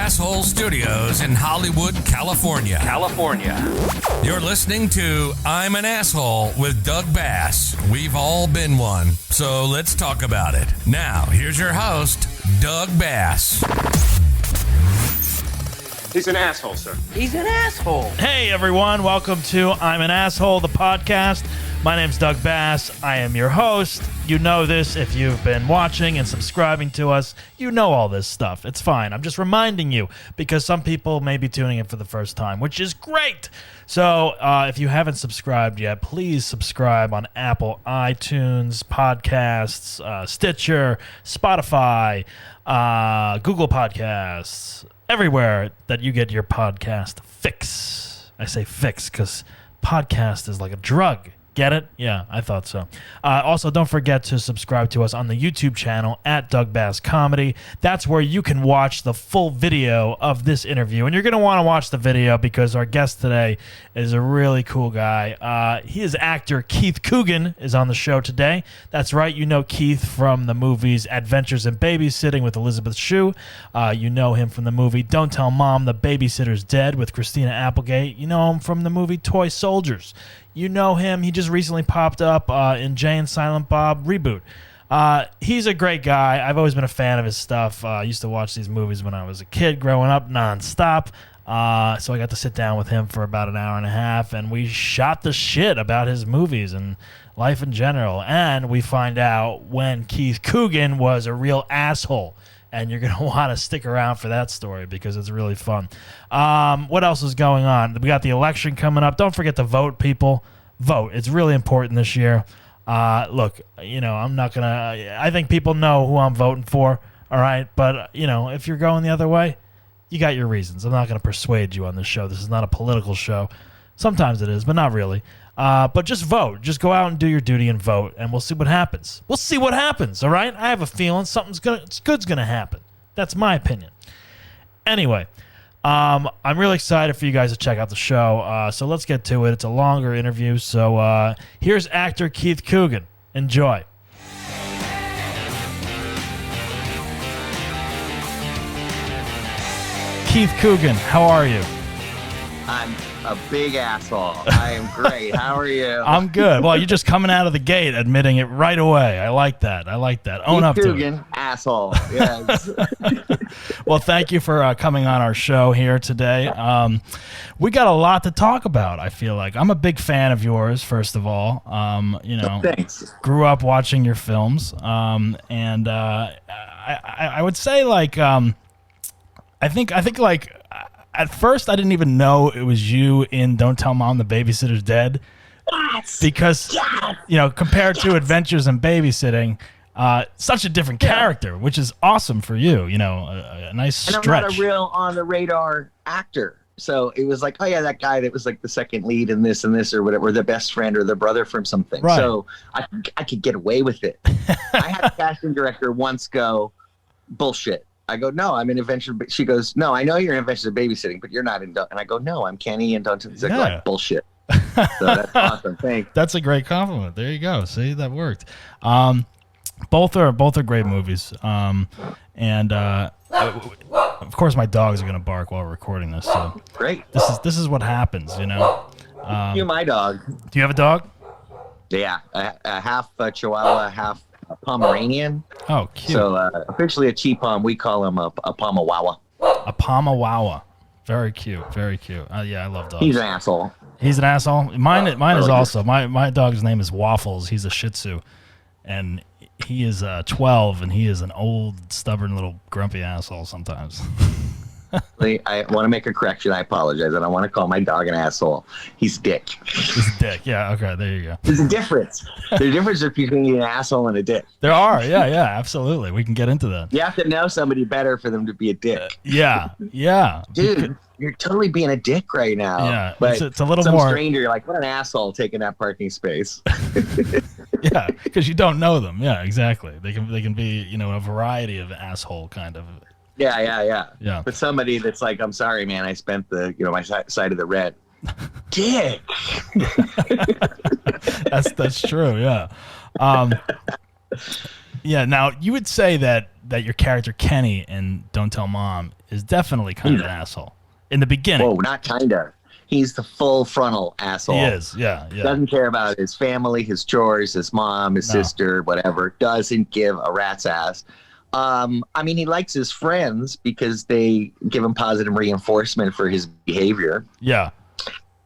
Asshole Studios in Hollywood, California. You're listening to I'm an Asshole with Doug Bass. We've all been one, so let's talk about it. Now, here's your host, Doug Bass. He's an asshole, sir. He's an asshole. Hey, everyone. Welcome to I'm an Asshole, the podcast. My name's Doug Bass. I am your host. You know this if you've been watching and subscribing to us. You know all this stuff. It's fine. I'm just reminding you because some people may be tuning in for the first time, which is great. So if you haven't subscribed yet, please subscribe on Apple, iTunes, Podcasts, Stitcher, Spotify, Google Podcasts, everywhere that you get your podcast fix. I say fix because podcast is like a drug. Get it? Yeah, I thought so. Also, don't forget to subscribe to us on the YouTube channel at Doug Bass Comedy. That's where you can watch the full video of this interview. And you're going to want to watch the video because our guest today is a really cool guy. He is actor Keith Coogan is on the show today. That's right. You know Keith from the movies Adventures in Babysitting with Elizabeth Shue. You know him from the movie Don't Tell Mom the Babysitter's Dead with Christina Applegate. You know him from the movie Toy Soldiers. You know him. He just recently popped up in Jay and Silent Bob Reboot. He's a great guy. I've always been a fan of his stuff. I used to watch these movies when I was a kid growing up nonstop. So I got to sit down with him for about an hour and a half, and we shot the shit about his movies and life in general. And we find out when Keith Coogan was a real asshole. And you're going to want to stick around for that story because it's really fun. What else is going on? We got the election coming up. Don't forget to vote, people. Vote. It's really important this year. Look, you know, I'm not going to... I think people know who I'm voting for, all right? But, you know, if you're going the other way, you got your reasons. I'm not going to persuade you on this show. This is not a political show. Sometimes it is, but not really. But just vote. Just go out and do your duty and vote, and we'll see what happens. We'll see what happens, all right? I have a feeling good's gonna happen. That's my opinion. Anyway, I'm really excited for you guys to check out the show. So let's get to it. It's a longer interview. So here's actor Keith Coogan. Enjoy. Keith Coogan, how are you? I'm a big asshole. I am great. How are you? I'm good. Well, you're just coming out of the gate admitting it right away. I like that. Own up to it. Asshole. Yes. Well, thank you for coming on our show here today. We got a lot to talk about, I feel like. I'm a big fan of yours, first of all. You know, thanks. Grew up watching your films. And I would say, like, I think like... At first, I didn't even know it was you in Don't Tell Mom the Babysitter's Dead. Yes. Because, you know, compared to Adventures in Babysitting, such a different character, which is awesome for you, you know, a nice stretch. And I'm not a real on-the-radar actor. So it was like, oh, yeah, that guy that was like the second lead in this and this or whatever, the best friend or the brother from something. Right. So I could get away with it. I had a casting director once go, bullshit. I go, no, I'm in Adventures. She goes, no, I know you're in Adventures of Babysitting, but you're not in. And I go, no, I'm Kenny in Don't. It's like bullshit. So that's awesome. Thanks. That's a great compliment. There you go. See, that worked. Both are great movies. And of course, my dogs are gonna bark while we're recording this. So great. This is what happens, you know. You're my dog. Do you have a dog? Yeah, a half Chihuahua, half Pomeranian. Oh, cute. So officially a Cheepom, we call him a Pomawawa. A Pomawawa. Very cute. Very cute. Yeah, I love dogs. He's an asshole. He's an asshole. Mine is also. My dog's name is Waffles. He's a Shih Tzu, and he is 12, and he is an old, stubborn little grumpy asshole sometimes. I want to make a correction. I apologize. I don't want to call my dog an asshole. He's dick. He's a dick. Yeah. Okay. There you go. There's a difference. There's a difference between an asshole and a dick. There are. Yeah. Yeah. Absolutely. We can get into that. You have to know somebody better for them to be a dick. Yeah. Yeah. Dude, you're totally being a dick right now. Yeah. But it's a little some more. stranger, you're like, what an asshole taking that parking space. Yeah. Because you don't know them. Yeah. Exactly. They can be, you know, a variety of asshole kind of. Yeah. But somebody that's like, I'm sorry, man, I spent my side of the rent. Dick. That's true. Yeah. Yeah. Now you would say that your character Kenny in Don't Tell Mom is definitely kind of an asshole in the beginning. Whoa, not kinda. He's the full frontal asshole. He is. Yeah. Yeah. Doesn't care about his family, his chores, his mom, his sister, whatever. Doesn't give a rat's ass. I mean, he likes his friends because they give him positive reinforcement for his behavior. Yeah.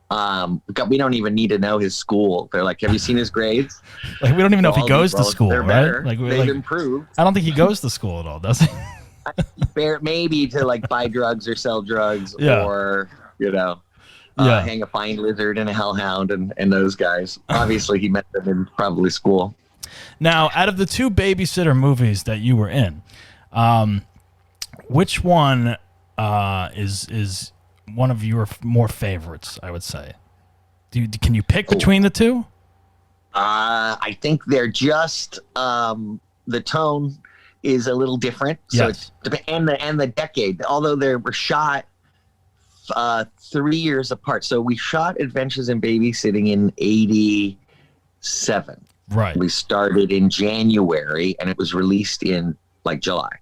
We don't even need to know his school. They're like, have you seen his grades? Like, we don't even know if he goes to school, they're right? better. Like, they've improved. I don't think he goes to school at all, does he? Maybe to like buy drugs or sell drugs or, hang a fine lizard and a hellhound and those guys. Obviously, he met them in probably school. Now, out of the two Babysitter movies that you were in, which one is one of your more favorites, I would say? Can you pick between the two? I think they're just the tone is a little different. Yes. So and the decade, although they were shot 3 years apart. So we shot Adventures in Babysitting in '87. Right. We started in January and it was released in like July.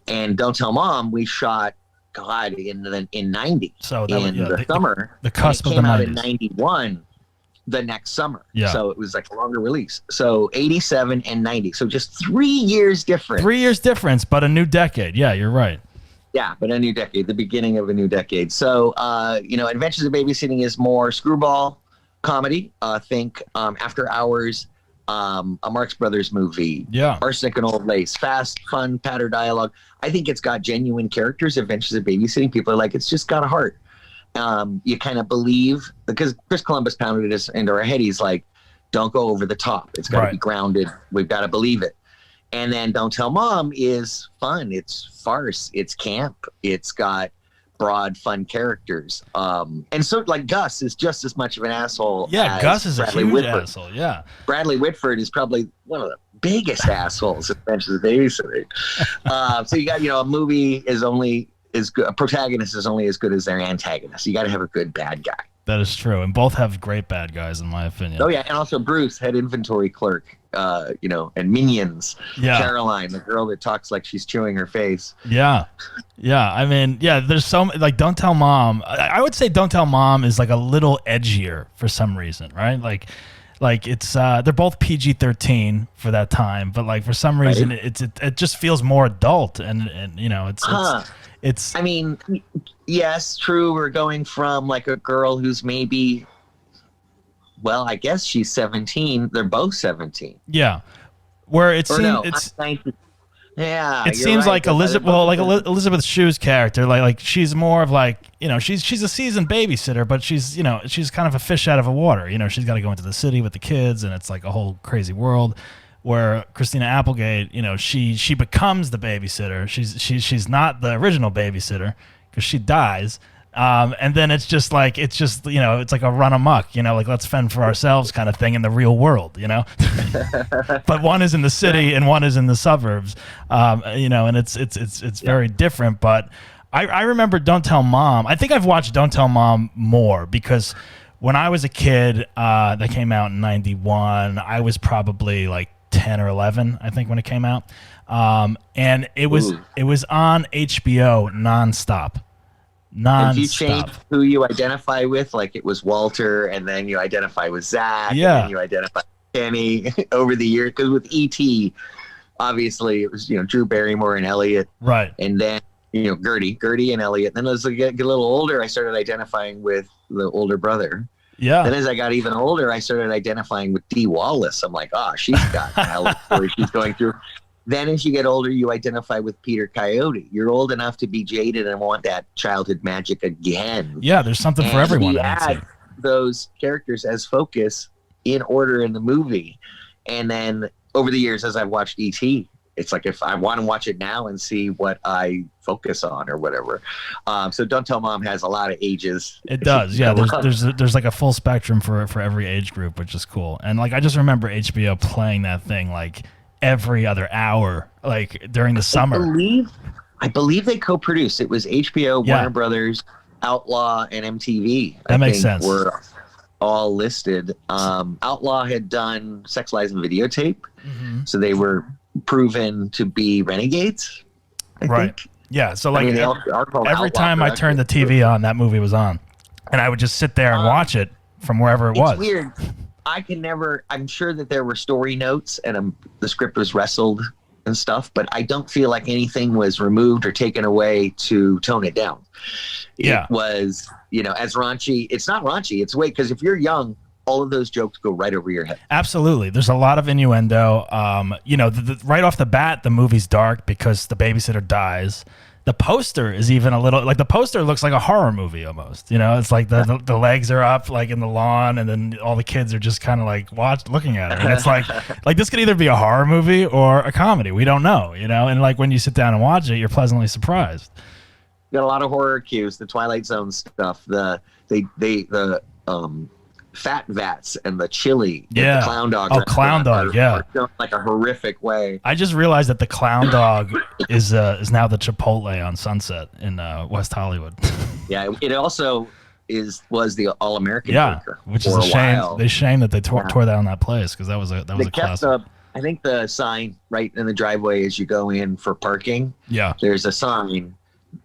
And Don't Tell Mom, we shot in 90. So that the summer. The cusp of the 90s. Came out in 91 the next summer. Yeah. So it was like a longer release. So 87 and 90. So just 3 years difference. 3 years difference, but a new decade. Yeah, you're right. Yeah, but a new decade, the beginning of a new decade. So, Adventures of Babysitting is more screwball comedy. Think After Hours, a Marx Brothers movie, Arsenic and Old Lace, fast, fun, patter dialogue. I think it's got genuine characters. Adventures of Babysitting, people are like, it's just got a heart. You kind of believe, because Chris Columbus pounded it into our head. He's like, don't go over the top. It's got to be grounded. We've got to believe it. And then Don't Tell Mom is fun. It's farce. It's camp. It's got broad, fun characters. And so, like, Gus is just as much of an assole. Yeah, as Gus is Bradley a huge Whitford. asshole. Yeah. Bradley Whitford is probably one of the biggest assholes in Adventures of Babysitting. So you got, a movie is only as good. A protagonist is only as good as their antagonist. You got to have a good bad guy. That is true, and both have great bad guys, in my opinion. Oh yeah, and also Bruce, head inventory clerk, and Minions. Yeah. Caroline, the girl that talks like she's chewing her face. Yeah. I mean, there's some like Don't Tell Mom. I would say Don't Tell Mom is like a little edgier for some reason, right? Like it's they're both PG-13 for that time, but like for some reason it just feels more adult, and it's. I mean, yes, true. We're going from like a girl who's maybe, well, I guess she's 17. They're both 17. Yeah, where it seems it's 19. Yeah, it seems right, like Elizabeth Shue's character, like she's more of like, she's a seasoned babysitter, but she's kind of a fish out of the water. She's got to go into the city with the kids, and it's like a whole crazy world. Where Christina Applegate, she becomes the babysitter. She's not the original babysitter because she dies. And then it's like a run amok, like let's fend for ourselves kind of thing in the real world, But one is in the city and one is in the suburbs, and it's very different. But I remember Don't Tell Mom. I think I've watched Don't Tell Mom more because when I was a kid, that came out in 91, I was probably like 10 or 11, I think, when it came out. And it was on HBO nonstop. Did you change who you identify with? Like it was Walter, and then you identify with Zach, and then you identify with Kenny over the years. Because with E.T., obviously it was Drew Barrymore and Elliot, right? And then Gertie and Elliot. Then as I get a little older, I started identifying with the older brother. Yeah. Then as I got even older, I started identifying with Dee Wallace. I'm like, she's got a hell of a story she's going through. Then as you get older, you identify with Peter Coyote. You're old enough to be jaded and want that childhood magic again. Yeah, there's something for everyone. We add those characters as focus in order in the movie. And then over the years, as I've watched E.T., it's like if I want to watch it now and see what I focus on or whatever. So Don't Tell Mom has a lot of ages. It does, yeah. There's like a full spectrum for every age group, which is cool. And like I just remember HBO playing that thing like every other hour, like during the summer. I believe they co-produced. It was HBO, Warner Brothers, Outlaw, and MTV. That makes sense. Were all listed. Outlaw had done Sex, Lies, and Videotape, so they were proven to be renegades. I think. Yeah. So like every outlaw time I turned the TV on, that movie was on, and I would just sit there and watch it from wherever it was. It's weird. I'm sure that there were story notes and the script was wrestled and stuff, but I don't feel like anything was removed or taken away to tone it down. Yeah. It was, as raunchy. It's not raunchy. It's because if you're young, all of those jokes go right over your head. Absolutely. There's a lot of innuendo. Right off the bat, the movie's dark because the babysitter dies. The poster is even a little like the poster looks like a horror movie almost. It's like the legs are up like in the lawn, and then all the kids are just kind of like looking at it. And it's like this could either be a horror movie or a comedy. We don't know, And like when you sit down and watch it, you're pleasantly surprised. Got a lot of horror cues, the Twilight Zone stuff, the fat vats and the chili. Yeah. The clown dog. Oh, clown dog. Yeah. Like a horrific way. I just realized that the clown dog is now the Chipotle on Sunset in West Hollywood. Yeah. It also was the All-American Burger. Which is a shame. It's a shame that they tore down that place because that was a classic. I think the sign right in the driveway as you go in for parking. Yeah. There's a sign.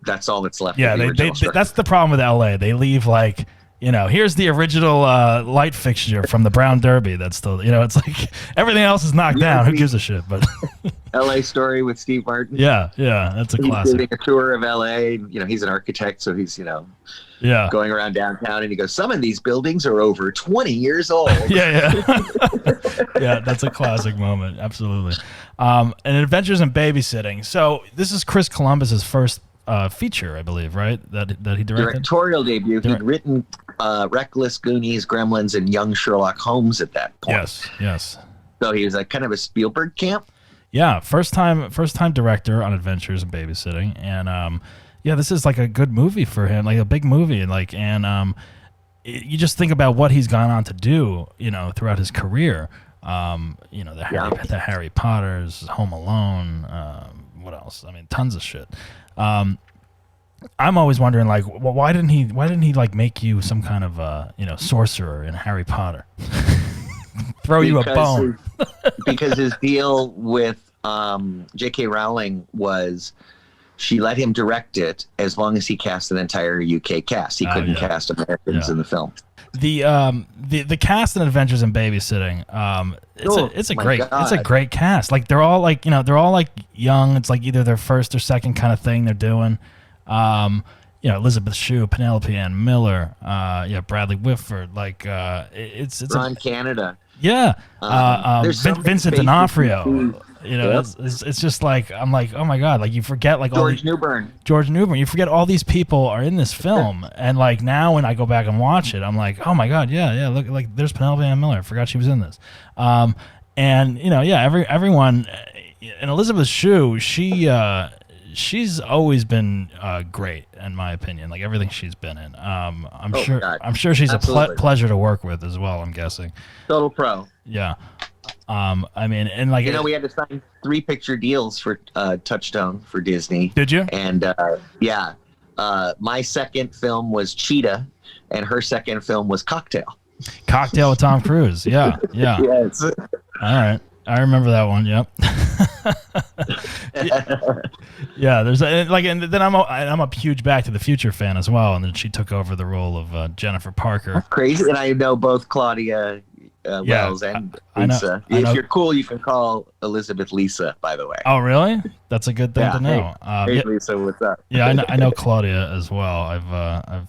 That's all that's left. Yeah. That's the problem with LA. They leave like. Here's the original light fixture from the Brown Derby. That's still, it's like everything else is knocked down. Who gives a shit? But L.A. Story with Steve Martin. Yeah, that's a classic. He's doing a tour of L.A. He's an architect, so he's going around downtown, and he goes, "Some of these buildings are over 20 years old." Yeah. Yeah, that's a classic moment. Absolutely. And Adventures in Babysitting. So this is Chris Columbus's first feature, I believe, right? That he directed. Directorial debut. He'd written Reckless, Goonies, Gremlins, and Young Sherlock Holmes at that point. Yes. So he was like kind of a Spielberg camp. Yeah, first time director on Adventures in Babysitting, and this is like a good movie for him, like a big movie, and you just think about what he's gone on to do, throughout his career. The Harry Potters, Home Alone, what else? I mean, tons of shit. I'm always wondering, like, why didn't he like make you some kind of sorcerer in Harry Potter? Throw you a bone. Because his deal with J.K. Rowling was she let him direct it as long as he cast an entire UK cast. He couldn't cast Americans in the film. The cast in Adventures in Babysitting, it's a great cast. Like they're all like young. It's like either their first or second kind of thing they're doing. Elizabeth Shue, Penelope Ann Miller, Bradley Whitford, like it's Ron Canada. Yeah. Vincent D'Onofrio. It's just like I'm like, oh my god, like you forget like George Newbern. You forget all these people are in this film, and like now when I go back and watch it, I'm like, oh my god, yeah, look, like there's Penelope Ann Miller. I forgot she was in this. Everyone, and Elizabeth Shue, she's always been great in my opinion. Like everything she's been in. I'm sure she's a pleasure to work with as well. I'm guessing. Total pro. Yeah. I mean, and like we had to sign 3 picture deals for Touchstone for Disney. Did you? And my second film was Cheetah, and her second film was Cocktail. Cocktail with Tom Cruise. Yeah. Yes. All right. I remember that one. Yep. Yeah. There's and then I'm a huge Back to the Future fan as well, and then she took over the role of Jennifer Parker. That's crazy, and I know both Claudia Wells and Lisa. I know. If you're cool, you can call Elizabeth Lisa. By the way. Oh, really? That's a good thing to know. Hey Lisa, what's up? Yeah, I know Claudia as well. I've.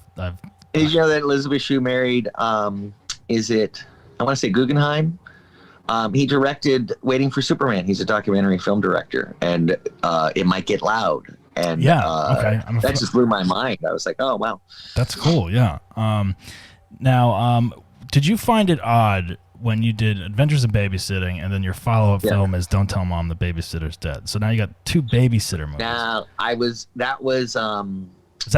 Did you know that Elizabeth Shue married? Is it? I want to say Guggenheim. He directed Waiting for Superman. He's a documentary film director, and It Might Get Loud. And okay. That just blew my mind. I was like, oh wow, that's cool. Yeah. Now, did you find it odd when you did Adventures in Babysitting, and then your follow-up film is Don't Tell Mom the Babysitter's Dead? So now you got 2 babysitter movies. Now that was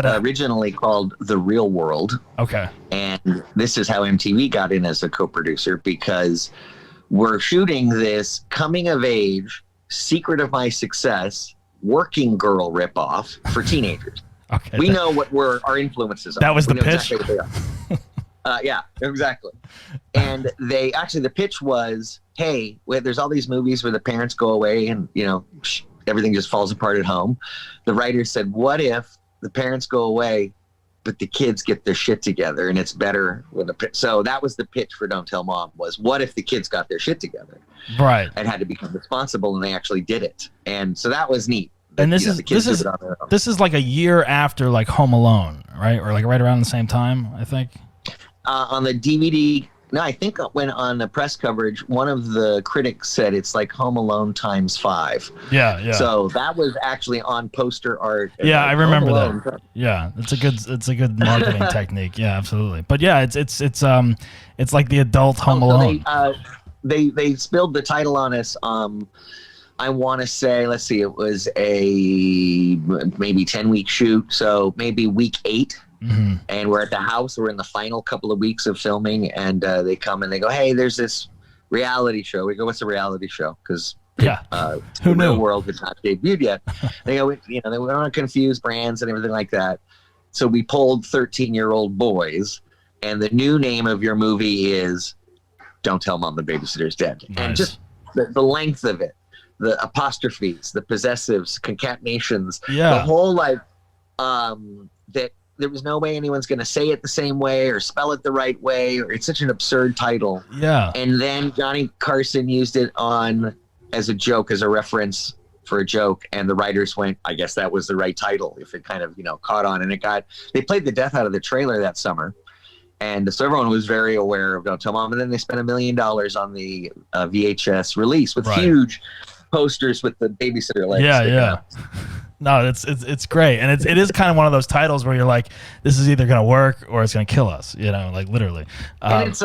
originally called The Real World. Okay. And this is how MTV got in as a co-producer, because we're shooting this coming of age, Secret of My Success, working girl ripoff for teenagers. Okay. We know what our influences are. That was the pitch. Exactly what they are. Yeah, exactly. And the pitch was, hey, there's all these movies where the parents go away and, everything just falls apart at home. The writers said, what if the parents go away, but the kids get their shit together, and it's better when so that was the pitch for Don't Tell Mom, was what if the kids got their shit together, right, and had to become responsible, and they actually did it. And so that was neat. And this is like a year after like Home Alone, right? Or like right around the same time, I think. On the DVD, no, I think when on the press coverage, one of the critics said it's like Home Alone times 5. Yeah. So that was actually on poster art. Yeah, I remember that. Yeah, it's a good marketing technique. Yeah, absolutely. But yeah, it's like the adult Home Alone. They spilled the title on us. I want to say, let's see, it was a maybe 10-week shoot, so maybe week 8. Mm-hmm. And we're at the house. We're in the final couple of weeks of filming, and they come and they go, "Hey, there's this reality show." We go, "What's a reality show?" Because the real world has not debuted yet. They go, they want to confuse brands and everything like that. So we pulled 13-year-old boys, and the new name of your movie is "Don't Tell Mom the Babysitter's Dead." Nice. And just the length of it, the apostrophes, the possessives, concatenations, the whole that. There was no way anyone's going to say it the same way or spell it the right way, or it's such an absurd title. Yeah. And then Johnny Carson used it as a joke, as a reference for a joke. And the writers went, I guess that was the right title, if it kind of, caught on. And they played the death out of the trailer that summer. And so everyone was very aware of Don't Tell Mom. And then they spent $1 million on the VHS release with huge posters with the babysitter legs. Yeah. No, it's great, and it is kind of one of those titles where you're like, this is either going to work or it's going to kill us, like literally. And it's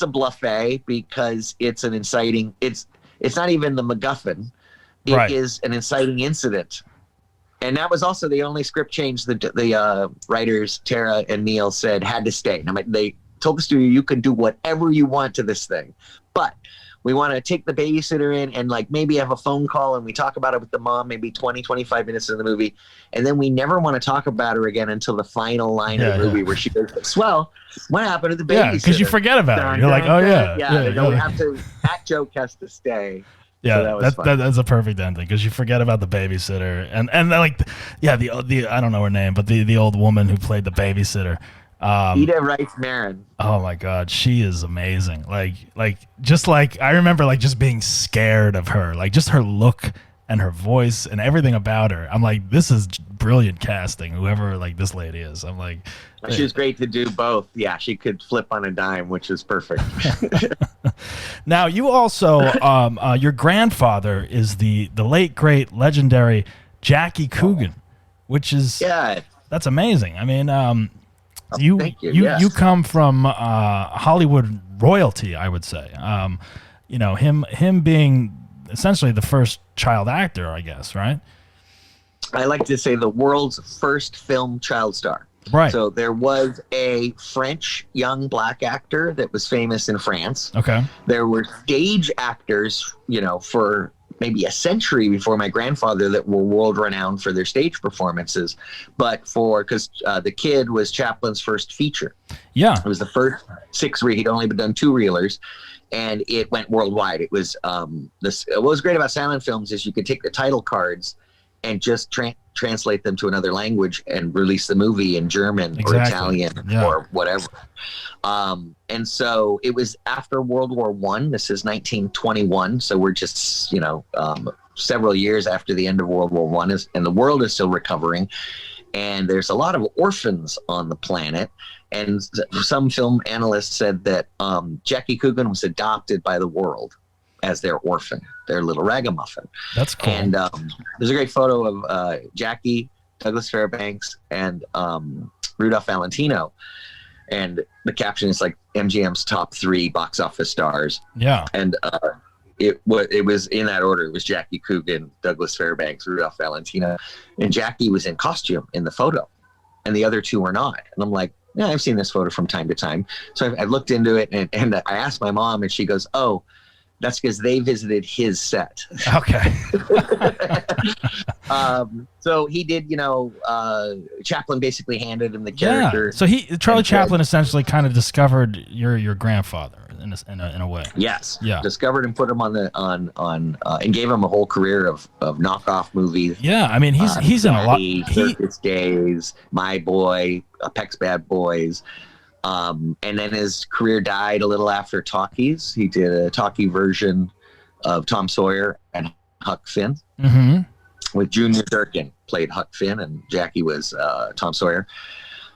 a buffet because it's an inciting. It's not even the MacGuffin. It is an inciting incident, and that was also the only script change the writers Tara and Neil said had to stay. They told the studio, you can do whatever you want to this thing, but we want to take the babysitter in and maybe have a phone call and we talk about it with the mom, maybe 20, 25 minutes in the movie. And then we never want to talk about her again until the final line of the movie where she goes, well, what happened to the babysitter? Yeah, because you forget about her. You're like, oh, yeah. We have to, that joke has to stay. Yeah, so that's a perfect ending because you forget about the babysitter. And the I don't know her name, but the old woman who played the babysitter. Ida Rice-Marin. Oh my God, she is amazing. I remember just being scared of her, just her look and her voice and everything about her. I'm like, this is brilliant casting. Whoever this lady is, I'm like, she was great to do both. Yeah, she could flip on a dime, which was perfect. Now, you also, your grandfather is the late great legendary Jackie Coogan, which is that's amazing. I mean. You come from Hollywood royalty, I would say. Him being essentially the first child actor, I guess, right? I like to say the world's first film child star. Right. So there was a French young black actor that was famous in France. Okay. There were stage actors, for maybe a century before my grandfather that were world renowned for their stage performances, but because The Kid was Chaplin's first feature. Yeah. It was the first 6-reel. He'd only done 2 reelers, and it went worldwide. It was what was great about silent films is you could take the title cards and just translate them to another language and release the movie in German or Italian or whatever. And so it was after World War I. This is 1921. So we're just, several years after the end of World War I, and the world is still recovering. And there's a lot of orphans on the planet. And some film analysts said that Jackie Coogan was adopted by the world as their orphan, their little ragamuffin. That's cool. And there's a great photo of Jackie, Douglas Fairbanks, and Rudolph Valentino. And the caption is MGM's top 3 box office stars. Yeah. And it was in that order. It was Jackie Coogan, Douglas Fairbanks, Rudolph Valentino. And Jackie was in costume in the photo. And the other 2 were not. And I'm like, yeah, I've seen this photo from time to time. So I looked into it and I asked my mom and she goes, oh, that's because they visited his set. Okay. So he did, Chaplin basically handed him the character. So Charlie Chaplin essentially kind of discovered your grandfather in a way. Yes. Yeah. Discovered and put him on and gave him a whole career of knockoff movies. Yeah, I mean he's in a lot. Circus Days, My Boy, Peck's Bad Boys. And then his career died a little after Talkies. He did a talkie version of Tom Sawyer and Huck Finn with Junior Durkin played Huck Finn and Jackie was Tom Sawyer.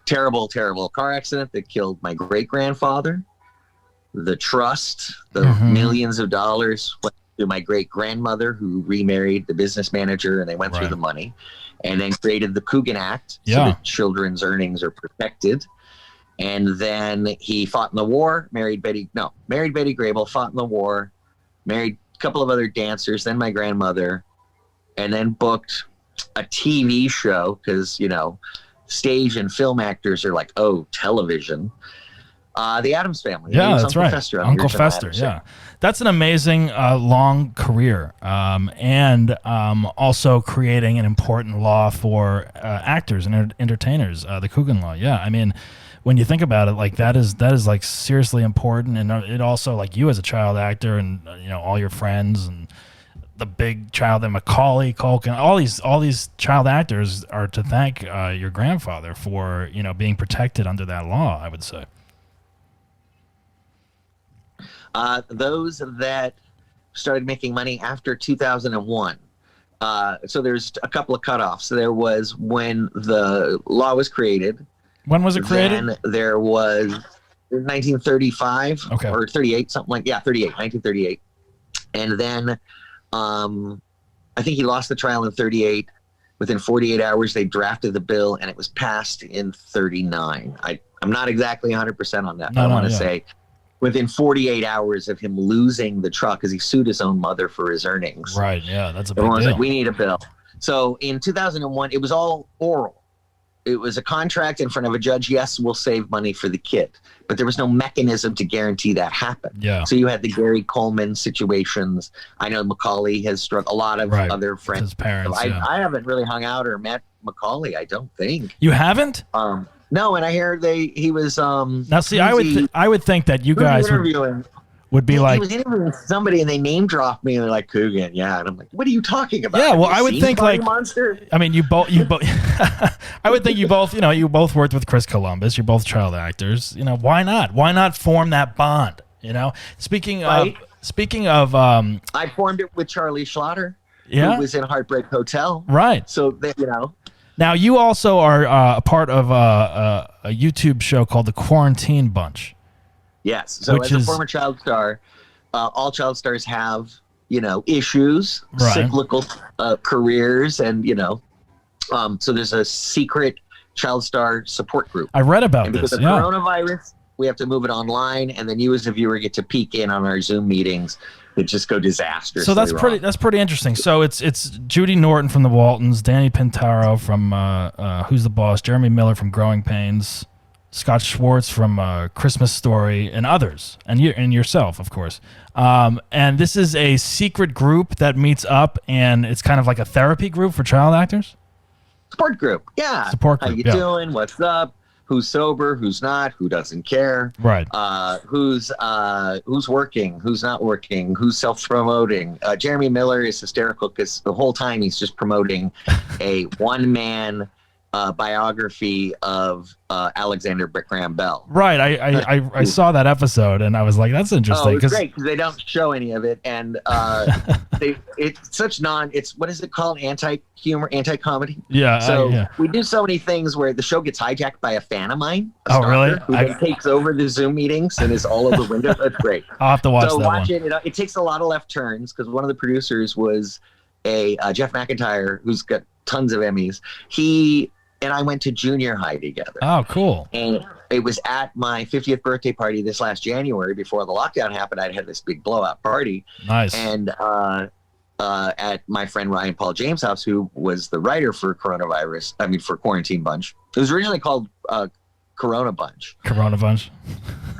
Terrible, terrible car accident that killed my great-grandfather. The trust, the millions of dollars went to my great-grandmother who remarried the business manager and they went through the money and then created the Coogan Act so that children's earnings are protected. And then he fought in the war, married Betty Grable, fought in the war, married a couple of other dancers, then my grandmother, and then booked a TV show because, stage and film actors are like, television. The Addams Family. Yeah, that's Uncle right. Fester Uncle Fester, yeah. That's an amazing long career. And also creating an important law for actors and entertainers, the Coogan Law. Yeah, I mean, when you think about it, like that is like seriously important, and it also like you as a child actor, and all your friends, and the big child and Macaulay Culkin, all these child actors are to thank your grandfather for being protected under that law. I would say. Those that started making money after 2001. So there's a couple of cutoffs. There was when the law was created. When was it created? Then there was 1935 or 38, something like 1938. And then I think he lost the trial in 38. Within 48 hours, they drafted the bill, and it was passed in 39. I'm not exactly 100% on that. I want to say within 48 hours of him losing the trial because he sued his own mother for his earnings. Right, yeah, that's a big Everyone was deal. like, we need a bill. So in 2001, it was all oral. It was a contract in front of a judge. Yes, we'll save money for the kid. But there was no mechanism to guarantee that happened. Yeah. So you had the Gary Coleman situations. I know Macaulay has struck a lot of other friends. His parents, I haven't really hung out or met Macaulay, I don't think. You haven't? No, and I hear he was now see I would think that you guys would be like, he was interviewing somebody and they name dropped me and they're like Coogan, and I'm like, what are you talking about? Yeah, well, I would think like Monster? I mean, you both I would think you both worked with Chris Columbus. You're both child actors. Why not? Why not form that bond? Speaking of I formed it with Charlie Schlatter, who was in Heartbreak Hotel. Right. So Now you also are a part of a YouTube show called The Quarantine Bunch. Yes. So as a former child star, all child stars have, issues, cyclical careers, and, so there's a secret child star support group. I read about because this. of coronavirus, we have to move it online, and then you as a viewer get to peek in on our Zoom meetings that just go disastrously So that's wrong. That's pretty interesting. So it's Judy Norton from The Waltons, Danny Pintaro from Who's the Boss, Jeremy Miller from Growing Pains, Scott Schwartz from Christmas Story, and others, and yourself, of course. And this is a secret group that meets up, and it's kind of like a therapy group for child actors? Support group, yeah. Support group, How you doing? What's up? Who's sober? Who's not? Who doesn't care? Right. Who's working? Who's not working? Who's self-promoting? Jeremy Miller is hysterical because the whole time he's just promoting a one-man biography of Alexander Graham Bell. Right. I saw that episode and I was like, that's interesting. It's great because they don't show any of it, and it's such what is it called? Anti-humor, anti-comedy. Yeah. So we do so many things where the show gets hijacked by a fan of mine. Really? Who then takes over the Zoom meetings and is all over the windows. That's great. I'll have to watch that one. It takes a lot of left turns because one of the producers was a Jeff McIntyre, who's got tons of Emmys. He and I went to junior high together. Oh, cool. And it was at my 50th birthday party this last January before the lockdown happened. I'd had this big blowout party. Nice. And at my friend Ryan Paul James' house, who was the writer for for Quarantine Bunch. It was originally called Corona Bunch. Corona Bunch.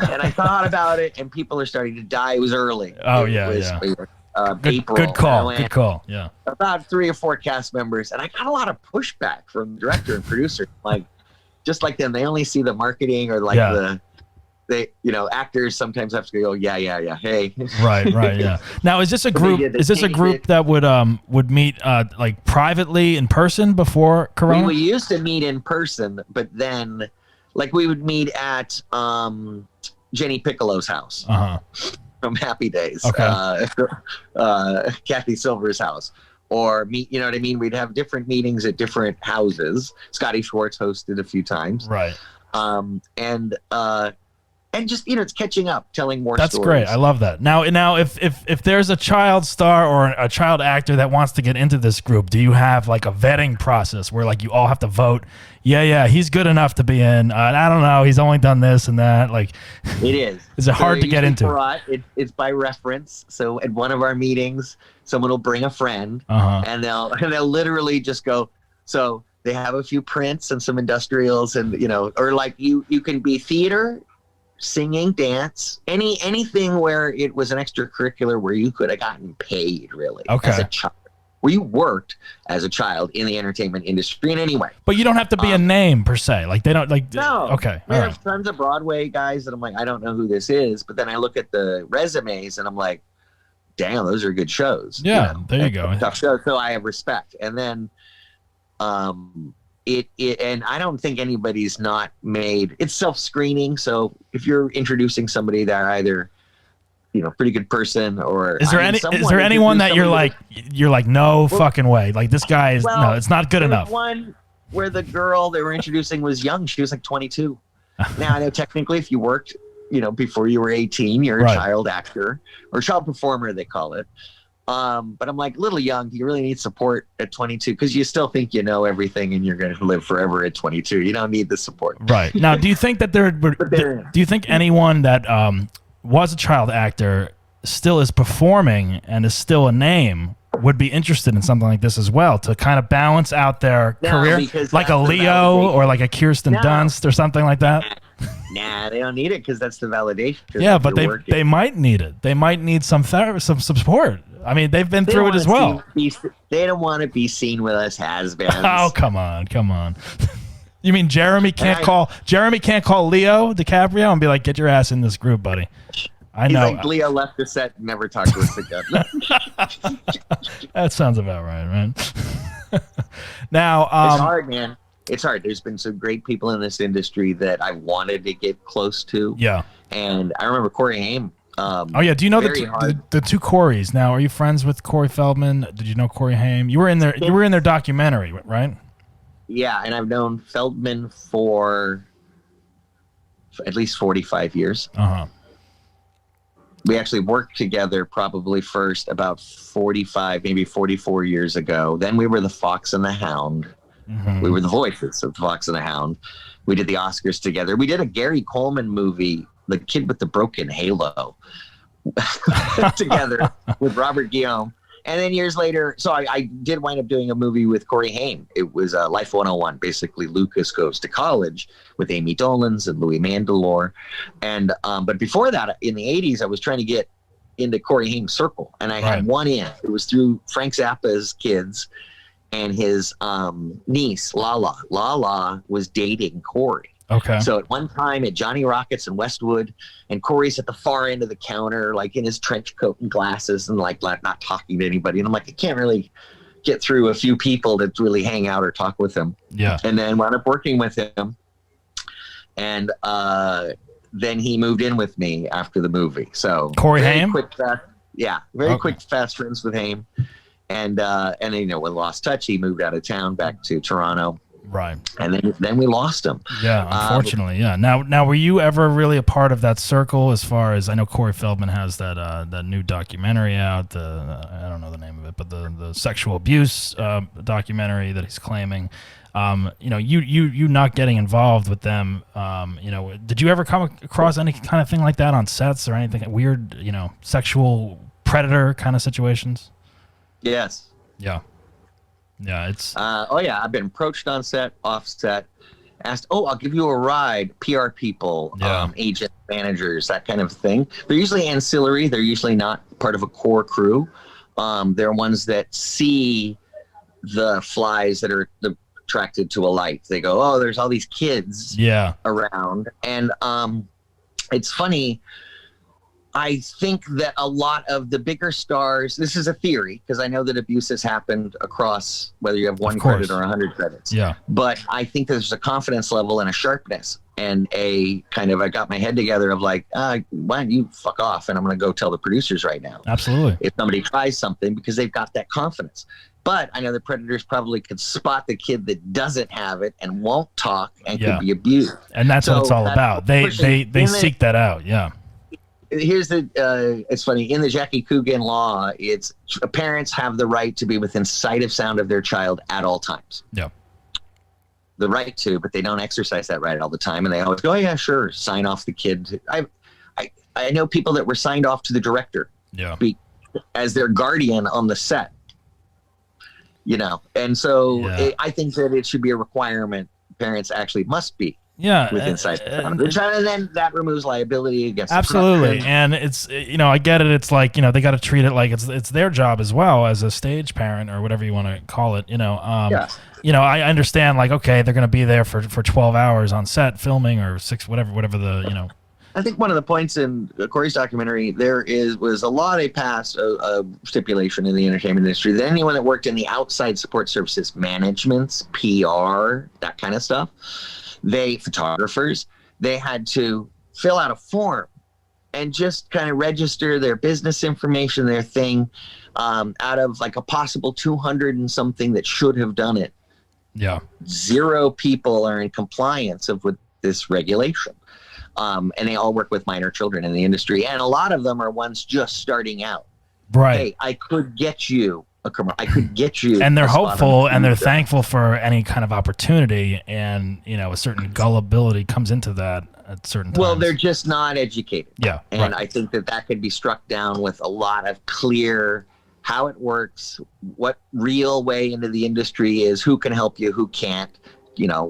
And I thought about it, and people are starting to die. It was early. Oh, It yeah, was, yeah. April. Good call. Good call. Yeah. About 3 or 4 cast members, and I got a lot of pushback from the director and producer. Like, just like them, they only see the marketing or like actors sometimes have to go, yeah. Hey. Right. Yeah. Now, is this a group? Is this a group that would meet like privately in person before Corona? We used to meet in person, but then, like, we would meet at Jenny Piccolo's house from Happy Days. Okay. Kathy Silver's house. Or meet, you know what I mean? We'd have different meetings at different houses. Scotty Schwartz hosted a few times. Right. And just, it's catching up, telling more stories. That's great. I love that. Now, if there's a child star or a child actor that wants to get into this group, do you have like a vetting process where like you all have to vote? Yeah, he's good enough to be in. I don't know. He's only done this and that. Like, it is. Is it hard to get into? It's by reference. So at one of our meetings, someone will bring a friend, and they'll literally just go. So they have a few prints and some industrials, and or like you can be theater, singing, dance, anything where it was an extracurricular where you could have gotten paid really as a child, where you worked as a child in the entertainment industry in any way. But you don't have to be a name per se. Like they don't like. No. Okay. We have tons of Broadway guys that I'm like, I don't know who this is, but then I look at the resumes and I'm like, damn, those are good shows. Yeah, there you go. Tough shows, so I have respect. And then, and I don't think anybody's not made. It's self-screening, so if you're introducing somebody that either, pretty good person or is there anyone that you're like no fucking way, like this guy is no, it's not good enough. One where the girl they were introducing was young. She was like 22. Now I know technically if you worked, before you were 18, you're a child actor or child performer, they call it. But I'm like, a little young. You really need support at 22 because you still think you know everything and you're going to live forever at 22. You don't need the support. Right. Now, do you think that do you think anyone that was a child actor still is performing and is still a name would be interested in something like this as well to kind of balance out their career, like a Leo or like a Kirsten Dunst or something like that? Nah, they don't need it because that's the validation. Yeah, but they might need it. They might need some therapy, some support. I mean, they've been through it as well. They don't want to be seen with us has-beens. Oh, come on. You mean Jeremy can't call Leo DiCaprio and be like, get your ass in this group, buddy? I know. He's like, Leo left the set and never talked to us again. That sounds about right? Now, it's hard, man. It's hard. There's been some great people in this industry that I wanted to get close to. Yeah. And I remember Corey Haim. Do you know the two Coreys? Now, are you friends with Corey Feldman? Did you know Corey Haim? You were in their documentary, right? Yeah, and I've known Feldman for at least 45 years. We actually worked together probably first about 45, maybe 44 years ago. Then we were the Fox and the Hound. We were the voices of Fox and the Hound. We did the Oscars together. We did a Gary Coleman movie, The Kid with the Broken Halo, together with Robert Guillaume. And then years later, so I did wind up doing a movie with Corey Haim. It was Life 101. Basically, Lucas goes to college with Amy Dolenz and Louis Mandylor. And but before that, in the 80s, I was trying to get into Corey Haim's circle. And I had one in. It was through Frank Zappa's kids and his niece, Lala. Lala was dating Corey. Okay. So at one time at Johnny Rockets in Westwood, and Corey's at the far end of the counter, like in his trench coat and glasses and like not talking to anybody. And I'm like, I can't really get through a few people to really hang out or talk with him. Yeah. And then wound up working with him. And then he moved in with me after the movie. So Corey Haim? Quick, quick, fast friends with Haim. And then, when lost touch, he moved out of town back to Toronto. Right. And then we lost him. Yeah, unfortunately, yeah. Now, were you ever really a part of that circle? As far as I know, Corey Feldman has that new documentary out. I don't know the name of it, but the sexual abuse documentary that he's claiming. You not getting involved with them. Did you ever come across any kind of thing like that on sets or anything weird? Sexual predator kind of situations. Yes. Yeah. Yeah, it's. I've been approached on set, off set, asked, I'll give you a ride. PR people, agent managers, that kind of thing. They're usually ancillary. They're usually not part of a core crew. They're ones that see the flies that are attracted to a light. They go, oh, there's all these kids around. And it's funny. I think that a lot of the bigger stars, this is a theory, because I know that abuse has happened across whether you have one credit or 100 credits. Yeah. But I think there's a confidence level and a sharpness and a kind of, I got my head together of like, why don't you fuck off? And I'm going to go tell the producers right now. Absolutely. If somebody tries something, because they've got that confidence. But I know the predators probably could spot the kid that doesn't have it and won't talk and could be abused. And that's what it's all about. They seek that out. Yeah. Here's it's funny, in the Jackie Coogan law, it's parents have the right to be within sight of sound of their child at all times. Yeah. The right to, but they don't exercise that right all the time. And they always go, oh yeah, sure. Sign off the kid. I know people that were signed off to the director as their guardian on the set, and so I think that it should be a requirement. Parents actually must be. Yeah, within sight. And then that removes liability against absolutely. And it's I get it. It's like they got to treat it like it's their job as well as a stage parent or whatever you want to call it. I understand. Like, okay, they're going to be there for 12 hours on set filming or 6, whatever the I think one of the points in Corey's documentary was a law they passed, a stipulation in the entertainment industry that anyone that worked in the outside support services, managements, PR, that kind of stuff. Photographers, they had to fill out a form and just kind of register their business information, their thing, out of like a possible 200 and something that should have done it. Yeah. 0 people are in compliance with this regulation. And they all work with minor children in the industry. And a lot of them are ones just starting out. Right. Hey, I could get you I could get you. And they're hopeful and they're thankful for any kind of opportunity. And, a certain gullibility comes into that at certain times. Well, they're just not educated. Yeah. And I think that could be struck down with a lot of clear how it works, what real way into the industry is, who can help you, who can't.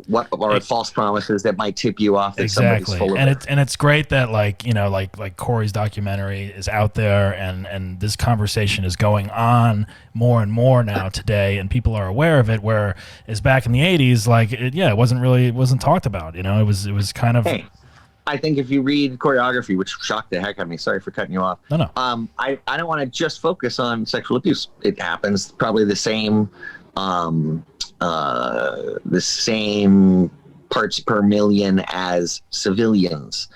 What are false promises that might tip you off that exactly. somebody's full of and it's great that like Corey's documentary is out there and this conversation is going on more and more now today, and people are aware of it, whereas back in the 80s, it wasn't talked about. It was kind of. Hey, I think if you read choreography, which shocked the heck out of me, sorry for cutting you off. No. I don't want to just focus on sexual abuse. It happens probably the same parts per million as civilians.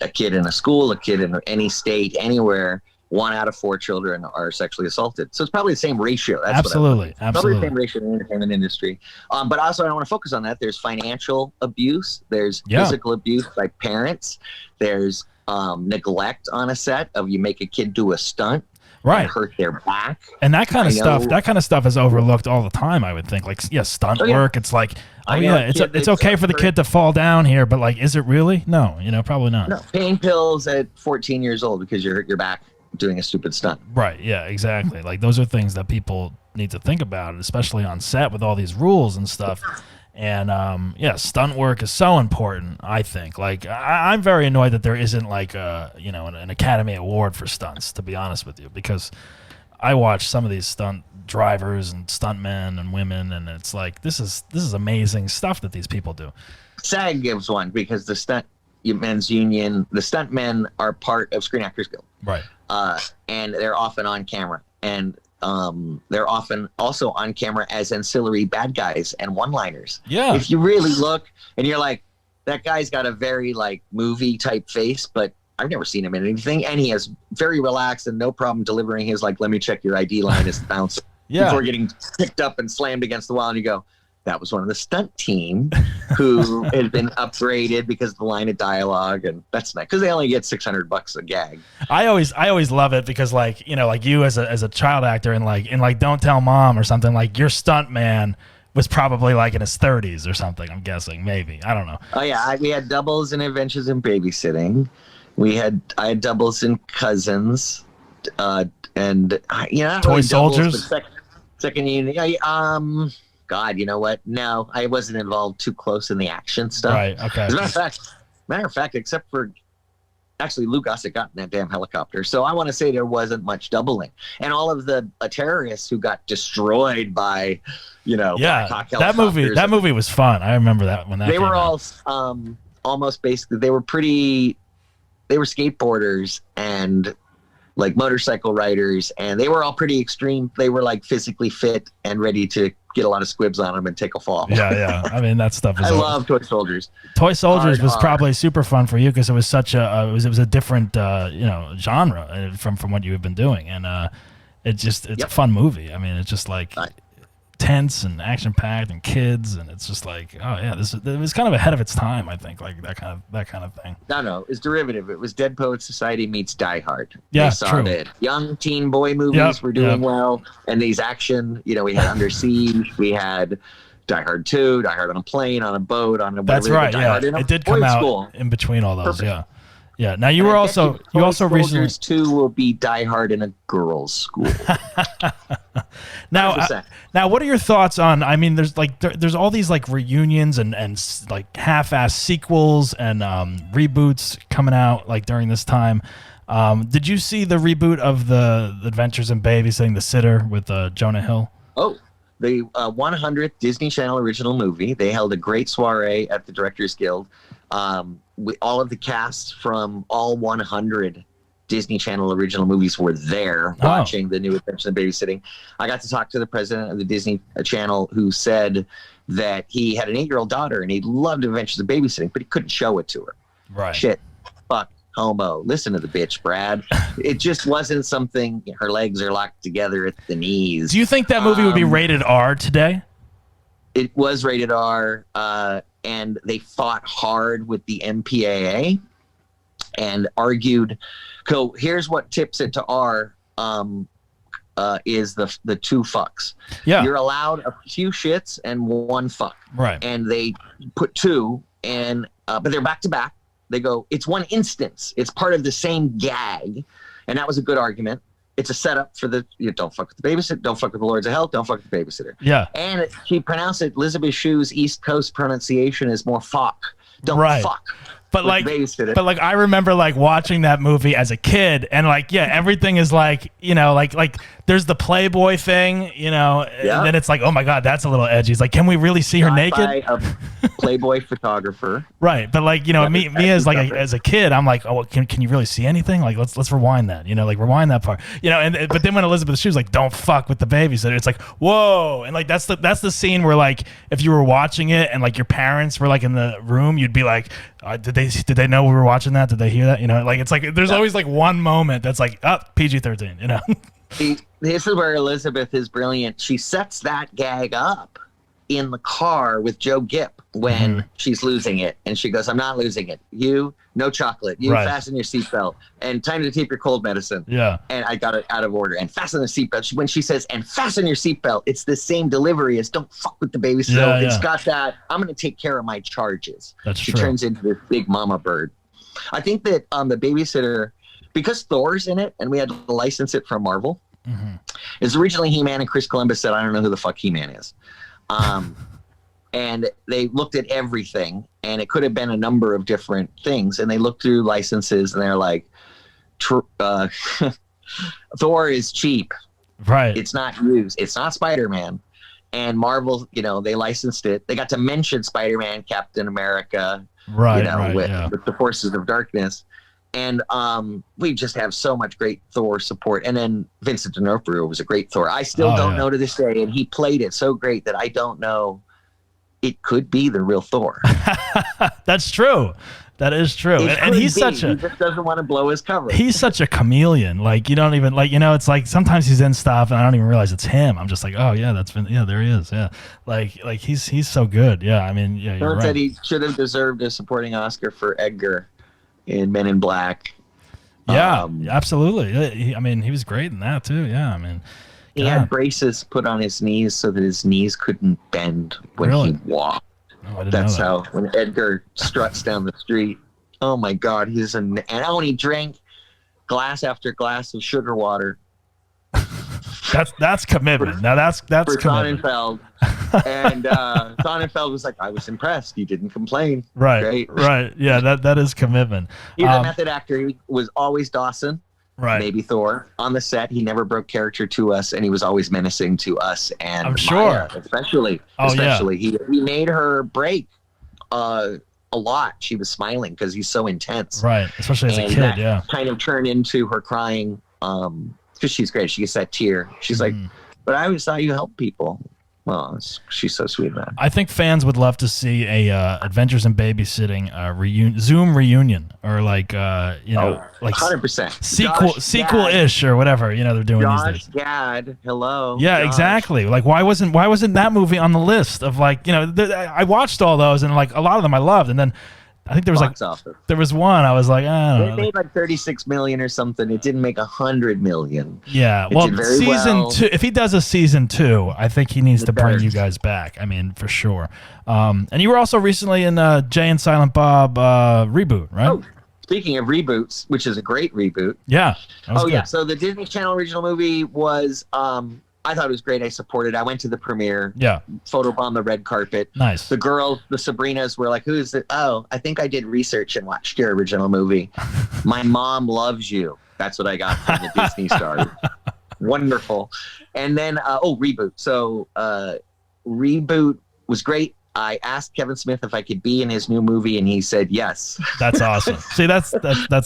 A kid in a school, a kid in any state, anywhere, 1 out of 4 children are sexually assaulted. So it's probably the same ratio. That's absolutely. Probably the same ratio in the entertainment industry. But also I don't want to focus on that. There's financial abuse. There's physical abuse by parents. There's neglect on a set of you make a kid do a stunt. Right. Hurt their back. And that kind of stuff. That kind of stuff is overlooked all the time, I would think. Like, stunt work. It's like, it's okay for the kid to fall down here, but like, is it really? No, probably not. No, pain pills at 14 years old because you hurt your back doing a stupid stunt. Right. Yeah. Exactly. Like, those are things that people need to think about, especially on set with all these rules and stuff. And stunt work is so important, I think. Like, I'm very annoyed that there isn't like an Academy Award for stunts, to be honest with you, because I watch some of these stunt drivers and stuntmen and women, and it's like this is amazing stuff that these people do. SAG gives one because the stuntmen's union, the stuntmen are part of Screen Actors Guild, right? And they're often on camera, and they're often also on camera as ancillary bad guys and one-liners. Yeah. If you really look and you're like, that guy's got a very like movie type face, but I've never seen him in anything. And he has very relaxed and no problem delivering his like, let me check your ID line as the bouncer before getting picked up and slammed against the wall. And you go, that was one of the stunt team who had been upgraded because of the line of dialogue, and that's nice because they only get $600 a gag. I always love it because like you as a child actor and like Don't Tell Mom or something, like your stunt man was probably like in his 30s or something. I'm guessing, maybe, I don't know. Oh yeah, we had doubles in Adventures in Babysitting. I had doubles in Cousins, and Toy Soldiers. Second unit. God, you know what? No, I wasn't involved too close in the action stuff. Right. Okay. As a matter of fact, except for Actually, Lou Gossett got in that damn helicopter. So I want to say there wasn't much doubling. And all of the terrorists who got destroyed by, Black Hawk that movie was fun. I remember that when that they were out. all almost basically, they were skateboarders and like motorcycle riders, and they were all pretty extreme. They were like physically fit and ready to get a lot of squibs on them and take a fall. Yeah. I mean, that stuff is. I love Toy Soldiers. Toy Soldiers was probably super fun for you because it was such a it was a different genre from what you have been doing, and it's a fun movie. I mean, it's just like tense and action packed and kids, and it's just like, oh yeah, it was kind of ahead of its time. I think like that kind of thing. No, it's derivative. It was Dead Poets Society meets Die Hard. Yeah, they saw true. that young teen boy movies were doing well, and these action. We had Under Siege, we had Die Hard 2, Die Hard on a plane, on a boat, on a. That's right. Yeah, it did come out in between all those. Perfect. Yeah. Now you also recently 2 will be Die Hard in a girls' school. Now, what are your thoughts on? I mean, there's all these like reunions and like half-ass sequels and reboots coming out like during this time. Did you see the reboot of the Adventures in Babysitting, The Sitter with Jonah Hill? Oh, the 100th Disney Channel original movie. They held a great soiree at the Directors Guild. With all of the casts from all 100 Disney Channel original movies were there watching the new Adventures in Babysitting. I got to talk to the president of the Disney Channel, who said that he had an 8-year-old daughter and he loved Adventures in Babysitting, but he couldn't show it to her. Right. Shit. Fuck. Homo. Listen to the bitch, Brad. It just wasn't something. Her legs are locked together at the knees. Do you think that movie would be rated R today? It was rated R, and they fought hard with the MPAA and argued. So here's what tips it to R, is the 2 fucks. Yeah. You're allowed a few shits and 1 fuck. Right. And they put 2, and but they're back to back. They go, it's one instance. It's part of the same gag. And that was a good argument. It's a setup for don't fuck with the babysitter, don't fuck with the Lords of Hell, don't fuck with the babysitter. Yeah. And she pronounced it, Elizabeth Shue's East Coast pronunciation is more fuck. Don't fuck. But like I remember like watching that movie as a kid, and like everything is like like there's the Playboy thing, and then it's like, oh my god, that's a little edgy. It's like, can we really see her naked? By a Playboy photographer, right? But like me as like as a kid, I'm like, oh, can you really see anything? Like let's rewind that, like rewind that part, but then when Elizabeth Shue's like, don't fuck with the babysitter, it's like, whoa, and like that's the scene where like if you were watching it and like your parents were like in the room, you'd be like, did they know we were watching that? Did they hear that? Like it's like there's always like one moment that's like, PG-13, This is where Elizabeth is brilliant. She sets that gag up in the car with Joe Gipp when she's losing it, and she goes, I'm not losing it. You, no chocolate. You fasten your seatbelt, and time to take your cold medicine. Yeah. And I got it out of order. And fasten the seatbelt. When she says, and fasten your seatbelt, it's the same delivery as don't fuck with the babysitter. Yeah, it's got that, I'm going to take care of my charges. She turns into this big mama bird. I think that the babysitter, because Thor's in it, and we had to license it from Marvel, it's originally He-Man, and Chris Columbus said, I don't know who the fuck He-Man is. And they looked at everything, and it could have been a number of different things. And they looked through licenses, and they're like, Thor is cheap. Right. It's not used. It's not Spider-Man. And Marvel, they licensed it. They got to mention Spider-Man, Captain America, with the Forces of Darkness. And we just have so much great Thor support. And then Vincent D'Onofrio was a great Thor. I still don't know to this day, and he played it so great that I don't know. It could be the real Thor. That's true. That is true. And he's he just doesn't want to blow his cover. He's such a chameleon. Like you don't even it's like sometimes he's in stuff and I don't even realize it's him. I'm just like, oh yeah, there he is. Yeah. Like he's so good. Yeah. I mean, yeah. You're right. Said he should have deserved a supporting Oscar for Edgar in Men in Black. Yeah, absolutely. He was great in that too. Yeah. I mean, he had braces put on his knees so that his knees couldn't bend when he walked. Oh, that's how when Edgar struts down the street. Oh my God, and when he drank glass after glass of sugar water. That's commitment. Now that's for commitment. Sonnenfeld. And Sonnenfeld was like, I was impressed. You didn't complain. Right. Great. Right. Yeah, that is commitment. He's a method actor. He was always Dawson. Right. Maybe Thor. On the set, he never broke character to us, and he was always menacing to us and I'm sure. Maya, especially. He made her break a lot. She was smiling because he's so intense. Right. Especially as a kid, that yeah. kind of turned into her crying because she's great. She gets that tear. She's like, but I always thought you helped people. Well, she's so sweet, man. I think fans would love to see a Adventures in Babysitting Zoom reunion, or like like 100% sequel-ish or whatever they're doing these days. Gad, hello. Yeah, Josh. Exactly. Like why wasn't that movie on the list of like I watched all those and like a lot of them I loved, and then I think there was there was one I was like, I don't know. They made like 36 million or something. It didn't make 100 million. Yeah, well, season 2. If he does a season 2, I think he needs to bring you guys back. I mean, for sure. And you were also recently in Jay and Silent Bob reboot, right? Oh, speaking of reboots, which is a great reboot. Yeah. Yeah. So the Disney Channel original movie was. I thought it was great. I supported. I went to the premiere. Yeah. Photobombed the red carpet. Nice. The girls, the Sabrinas, were like, "Who's it? Oh, I think I did research and watched your original movie. My mom loves you." That's what I got from the Disney stars. Wonderful. And then, reboot. So, reboot was great. I asked Kevin Smith if I could be in his new movie, and he said yes. That's awesome. See, that's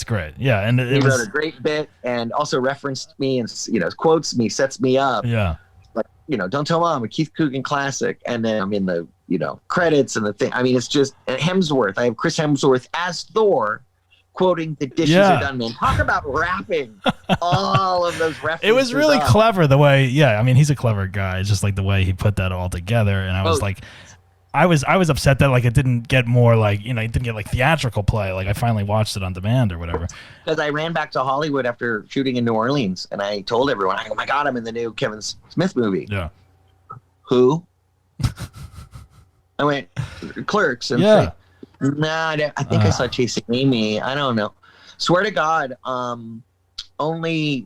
great. Yeah, and he wrote a great bit, and also referenced me, and quotes me, sets me up. Yeah, like don't tell mom, a Keith Coogan classic, and then I'm in the credits and the thing. I mean, it's just Hemsworth. I have Chris Hemsworth as Thor, quoting "The dishes are done, man." Talk about rapping all of those references. It was really clever the way. Yeah, I mean, he's a clever guy. It's just like the way he put that all together, and I was like. I was upset that like it didn't get more like it didn't get like theatrical play. Like I finally watched it on demand or whatever. Because I ran back to Hollywood after shooting in New Orleans, and I told everyone, "Oh my God, I'm in the new Kevin Smith movie." Yeah. Who? I went Clerks, and nah, I think I saw Chasing Amy. I don't know. Swear to God, only.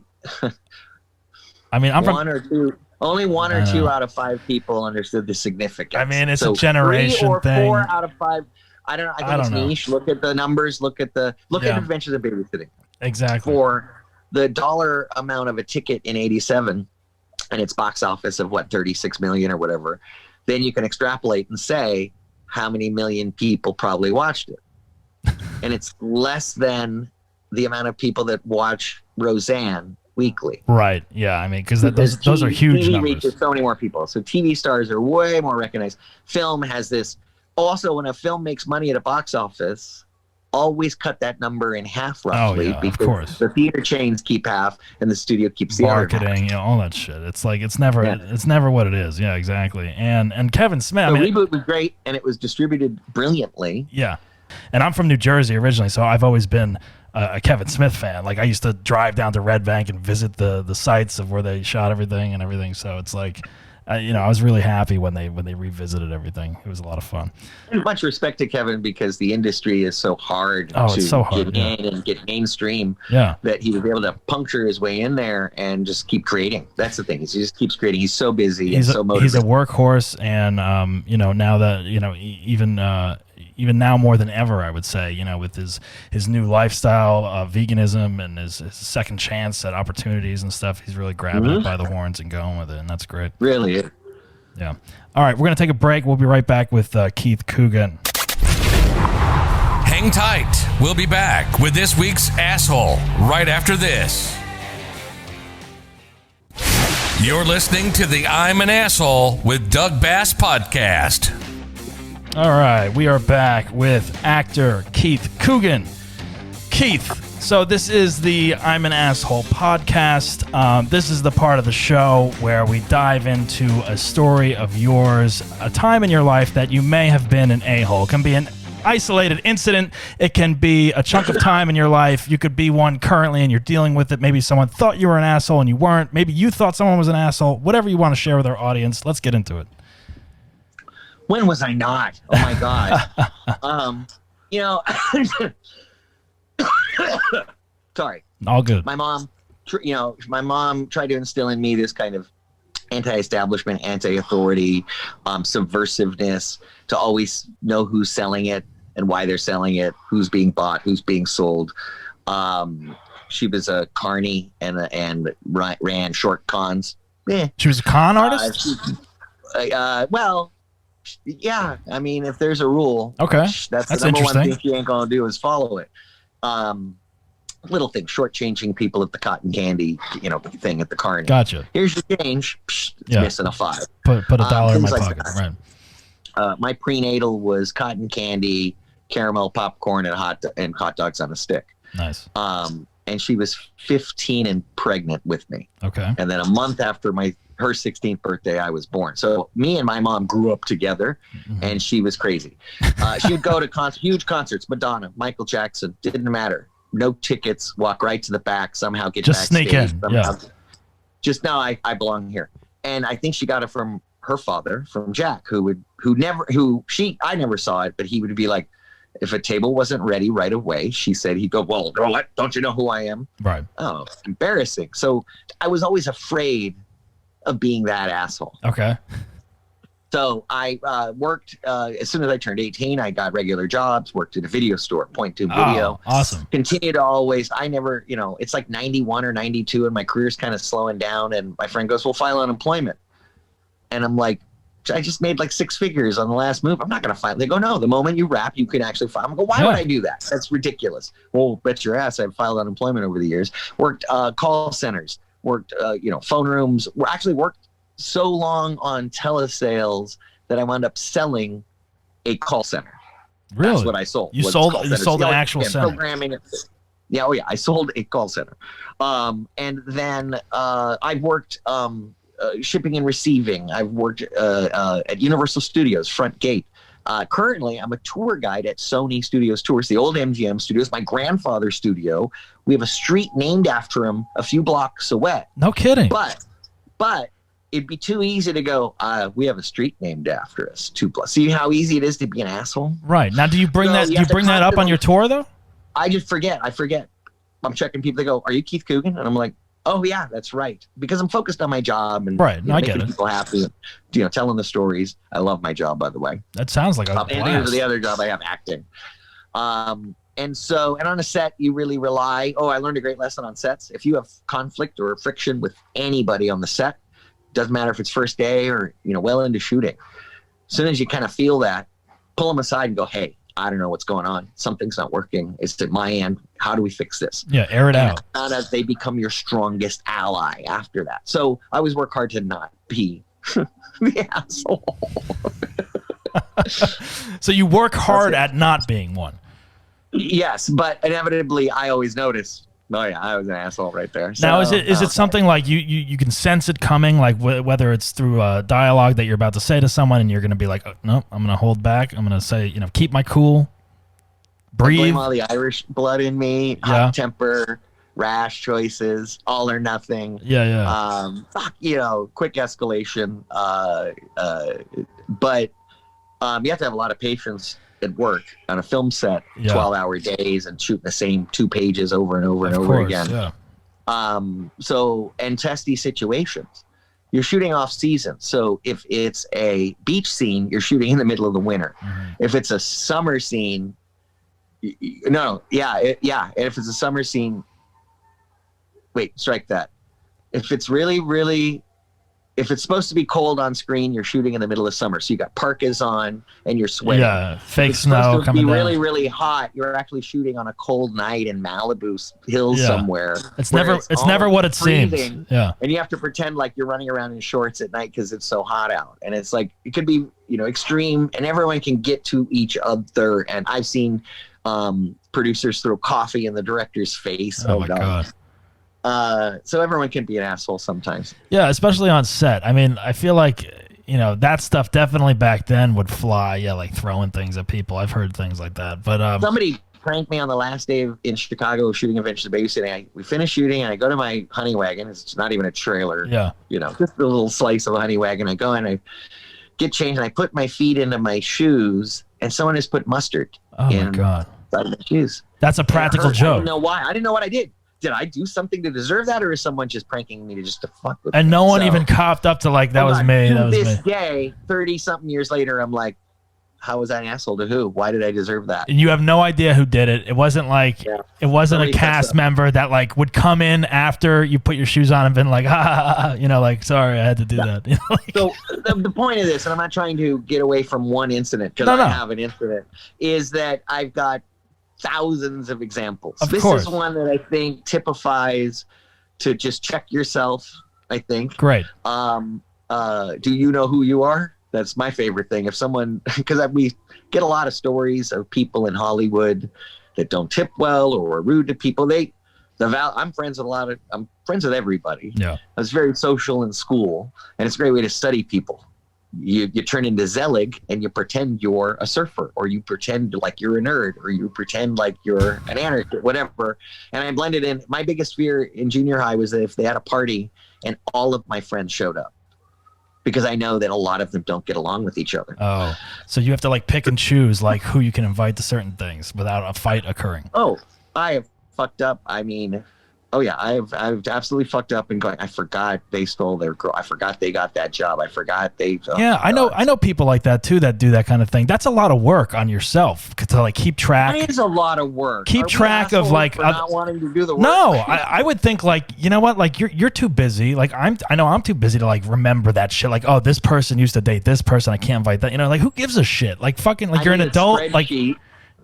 I mean, I'm one or two. Only one or two out of 5 people understood the significance. I mean, it's a generation 3 or thing. 4 out of 5. I don't know. I think it's niche. Look at the numbers. Look at Adventures of Babysitting. Exactly. For the dollar amount of a ticket in '87, and its box office of 36 million or whatever, then you can extrapolate and say how many million people probably watched it, and it's less than the amount of people that watch Roseanne weekly. Right. Yeah. I mean, because those are huge TV numbers. reaches so many more people. So TV stars are way more recognized. Film has this. Also, when a film makes money at a box office, always cut that number in half roughly. Of course. The theater chains keep half and the studio keeps the marketing, all that shit. It's like it's never what it is. Yeah, exactly. And Kevin Smith. The reboot was great, and it was distributed brilliantly. Yeah. And I'm from New Jersey originally, so I've always been a Kevin Smith fan. Like I used to drive down to Red Bank and visit the sites of where they shot everything. So it's like, I was really happy when they revisited everything. It was a lot of fun. And much respect to Kevin because the industry is so hard get in and get mainstream. Yeah. That he was able to puncture his way in there and just keep creating. That's the thing. He just keeps creating. He's so busy and so motivated. He's a workhorse, and now that even now more than ever, I would say, with his new lifestyle, veganism, and his second chance at opportunities and stuff, he's really grabbing it by the horns and going with it, and that's great. Really? Yeah. All right, we're going to take a break. We'll be right back with Keith Coogan. Hang tight. We'll be back with this week's Asshole right after this. You're listening to the I'm an Asshole with Doug Bass podcast. All right, we are back with actor Keith Coogan. Keith, so this is the I'm an Asshole podcast. This is the part of the show where we dive into a story of yours, a time in your life that you may have been an a-hole. It can be an isolated incident. It can be a chunk of time in your life. You could be one currently and you're dealing with it. Maybe someone thought you were an asshole and you weren't. Maybe you thought someone was an asshole. Whatever you want to share with our audience, let's get into it. When was I not? Oh my God. Sorry. All good. My mom my mom tried to instill in me this kind of anti-establishment, anti-authority, subversiveness, to always know who's selling it and why they're selling it, who's being bought, who's being sold. She was a carny and ran short cons. She was a con artist? Well, yeah. I mean, if there's a rule, okay, that's the number one thing she ain't going to do is follow it. Little things, shortchanging people at the cotton candy, thing at the carny. Gotcha. Hre's your change. It's missing a $5. Put $1 in my pocket. Right. My prenatal was cotton candy, caramel popcorn, and hot dogs on a stick. Nice. And she was 15 and pregnant with me. Okay. And then a month after her 16th birthday, I was born. So me and my mom grew up together, and she was crazy. She would go to huge concerts, Madonna, Michael Jackson, didn't matter. No tickets, walk right to the back, somehow get just backstage. Sneak in. Yeah. Just now I belong here. And I think she got it from her father, from Jack, I never saw it, but he would be like, if a table wasn't ready right away, she said, he'd go, well, what? Don't you know who I am? Right. Oh, embarrassing. So I was always afraid of being that asshole. Okay. So I worked, as soon as I turned 18, I got regular jobs, worked at a video store, Point Two Video. Oh, awesome. Continued to always, I never, it's like 91 or 92 and my career's kind of slowing down. And my friend goes, well, file unemployment. And I'm like, I just made like 6 figures on the last move. I'm not going to file. They go, no, the moment you wrap, you can actually file. I go, why would I do that? That's ridiculous. Well, bet your ass I've filed unemployment over the years. Worked call centers, worked, phone rooms. Actually worked so long on telesales that I wound up selling a call center. Really? That's what I sold. You sold an actual center. Programming. Yeah, I sold a call center. And then I worked shipping and receiving. I've worked at Universal Studios, front gate. Currently, I'm a tour guide at Sony Studios Tours, the old MGM Studios, my grandfather's studio. We have a street named after him a few blocks away. No kidding. But it'd be too easy to go, we have a street named after us, 2 plus. See how easy it is to be an asshole? Right. Now, do you bring that up on your tour, though? I just forget. I'm checking people. They go, are you Keith Coogan? And I'm like, oh, yeah, that's right. Because I'm focused on my job and making people happy, telling the stories. I love my job, by the way. That sounds like a blast. And the other job I have, acting. And on a set, you really rely. Oh, I learned a great lesson on sets. If you have conflict or friction with anybody on the set, doesn't matter if it's first day or, well into shooting. As soon as you kind of feel that, pull them aside and go, hey, I don't know what's going on. Something's not working. It's at my end. How do we fix this? Yeah, air it out. And they become your strongest ally after that. So I always work hard to not be the asshole. So you work hard at not being one. Yes, but inevitably I always notice, oh yeah, I was an asshole right there. Now, is it something like you can sense it coming, like whether it's through a dialogue that you're about to say to someone and you're going to be like, oh, no, I'm going to hold back. I'm going to say, keep my cool, breathe. I blame all the Irish blood in me, hot temper, rash choices, all or nothing. Yeah. Quick escalation. But you have to have a lot of patience at work on a film set, 12-hour days and shooting the same 2 pages over and over and over again. Yeah. And testy situations. You're shooting off season. So if it's a beach scene, you're shooting in the middle of the winter. Mm-hmm. If it's a summer scene, and if it's a summer scene, strike that. If it's if it's supposed to be cold on screen, you're shooting in the middle of summer. So you got parkas on and you're sweating. Yeah, fake snow coming down. If it's really, really hot, you're actually shooting on a cold night in Malibu hills somewhere. It's never what it seems. Yeah. And you have to pretend like you're running around in shorts at night because it's so hot out. And it's like, it could be, extreme, and everyone can get to each other. And I've seen producers throw coffee in the director's face. Oh my God. So everyone can be an asshole sometimes. Yeah, especially on set. I mean, I feel like, that stuff definitely back then would fly. Yeah, like throwing things at people. I've heard things like that. But somebody pranked me on the last day in Chicago shooting Adventures of Babysitting. We finished shooting and I go to my honey wagon. It's not even a trailer. Yeah. Just a little slice of a honey wagon. I go and I get changed and I put my feet into my shoes and someone has put mustard my God. inside my shoes. That's a practical joke. I didn't know why. I didn't know what I did. did I do something to deserve that, or is someone just pranking me to fuck with And me? no one even coughed up to like, that was me. That was me. To this day, 30-something years later, I'm like, how was I an asshole to who? Why did I deserve that? And you have no idea who did it. It wasn't like it wasn't a cast member that like would come in after you put your shoes on and been like, like, sorry, I had to do that. So the point of this, and I'm not trying to get away from one incident because I have an incident, is that I've got thousands of examples. This is one that I think typifies to just check yourself, I think. Great. Do you know who you are? That's my favorite thing. If someone, because we get a lot of stories of people in Hollywood that don't tip well or are rude to people. I'm friends with everybody. Yeah. I was very social in school, and it's a great way to study people. You turn into Zelig and you pretend you're a surfer, or you pretend like you're a nerd, or you pretend like you're an anarchist, whatever. And I blended in. My biggest fear in junior high was that if they had a party and all of my friends showed up, because I know that a lot of them don't get along with each other. Oh, so you have to like pick and choose like who you can invite to certain things without a fight occurring. Oh, I have fucked up. I mean, I've absolutely fucked up and going, I forgot they stole their girl. I forgot they got that job. I forgot they. I know people like that too that do that kind of thing. That's a lot of work on yourself to like keep track. It is a lot of work. Keep track of like not wanting to do the work. No, I would think like, you know what? Like you're too busy. Like I know I'm too busy to like remember that shit. Like, oh, this person used to date this person. I can't invite that. You know, like who gives a shit? Like fucking like you're an adult. Like.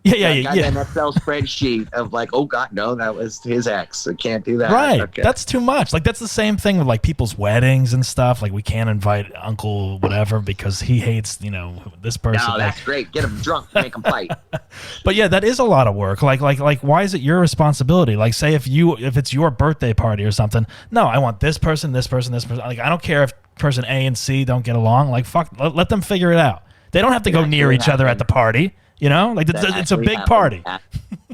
Yeah. An Excel spreadsheet of like, oh God, no, that was his ex. I can't do that. Right. Okay. That's too much. Like that's the same thing with like people's weddings and stuff. Like we can't invite Uncle whatever because he hates, this person. No, that's great. Get him drunk, make him fight. But yeah, that is a lot of work. Like why is it your responsibility? Like say if it's your birthday party or something. No, I want this person, this person, this person. Like I don't care if person A and C don't get along. Like fuck, let them figure it out. They don't have to go near each other at the party. Like it's a big party.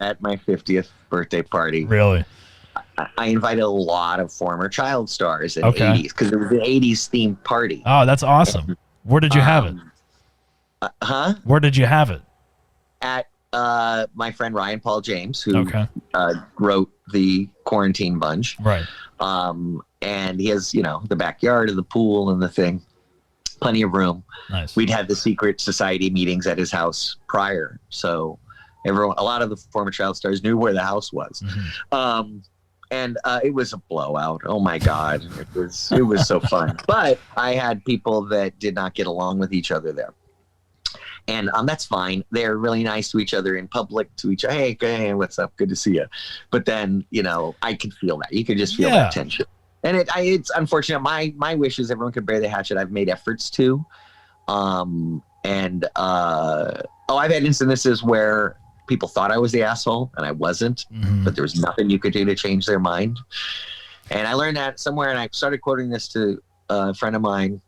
At my 50th birthday party. Really? I invited a lot of former child stars in the 80s because it was an 80s themed party. Oh, that's awesome. Where did you have it? Where did you have it? At my friend Ryan Paul James, who wrote the Quarantine Bunch. Right. And he has, the backyard of the pool and the thing. Plenty of room. Nice. We'd had the secret society meetings at his house prior, so a lot of the former child stars knew where the house was. Mm-hmm. And it was a blowout. Oh my God, it was so fun. But I had people that did not get along with each other there, and that's fine. They're really nice to each other in public. To each other, hey, what's up? Good to see you. But then I could feel that. You could just feel that tension. And it's unfortunate. My wish is everyone could bear the hatchet. I've made efforts to. I've had instances where people thought I was the asshole and I wasn't, but there was nothing you could do to change their mind. And I learned that somewhere, and I started quoting this to a friend of mine.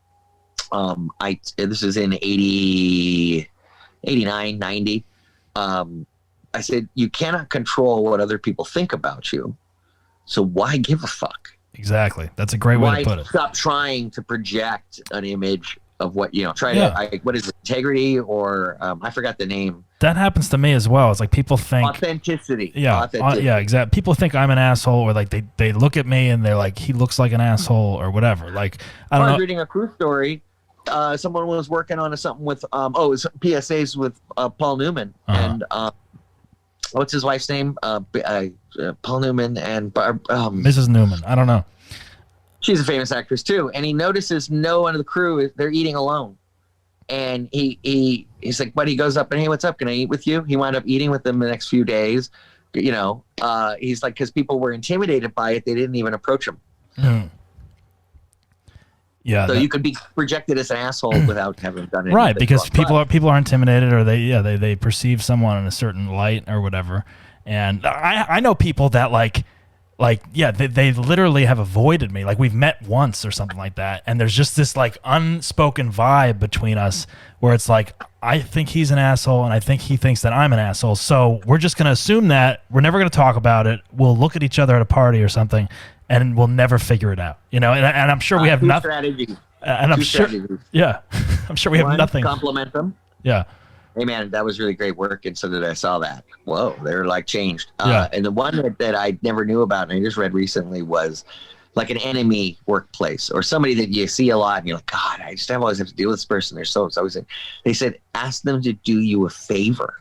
This is in 80, 89, 90. I said, you cannot control what other people think about you. So why give a fuck? Exactly. That's a great way to put it. Stop trying to project an image of what, what is it, integrity or I forgot the name. That happens to me as well. It's like people think authenticity. Yeah. Yeah, exactly. People think I'm an asshole, or like they look at me and they're like, he looks like an asshole or whatever. Like, I don't know. I was reading a true story. Someone was working on something with, it was PSAs with Paul Newman and what's his wife's name? Paul Newman and Mrs. Newman. I don't know. She's a famous actress too. And he notices no one of the crew, they're eating alone. And he's like, but he goes up and, hey, what's up? Can I eat with you? He wound up eating with them the next few days. He's like, because people were intimidated by it, they didn't even approach him. Yeah. So you could be projected as an asshole without having done anything. Right, because people are intimidated, or they perceive someone in a certain light or whatever. And I know people that they literally have avoided me. Like we've met once or something like that, and there's just this like unspoken vibe between us where it's like, I think he's an asshole and I think he thinks that I'm an asshole. So we're just going to assume that we're never going to talk about it. We'll look at each other at a party or something, and we'll never figure it out. And I'm sure we have nothing. Strategies. And I'm sure, strategies. yeah, I'm sure we have nothing. Compliment them. Yeah. Hey man, that was really great work. And so did I saw that. Whoa, they're like changed. Yeah. And the one that I never knew about and I just read recently was like an enemy workplace or somebody that you see a lot and you're like, God, I just always have to deal with this person. They're so always. They said, ask them to do you a favor.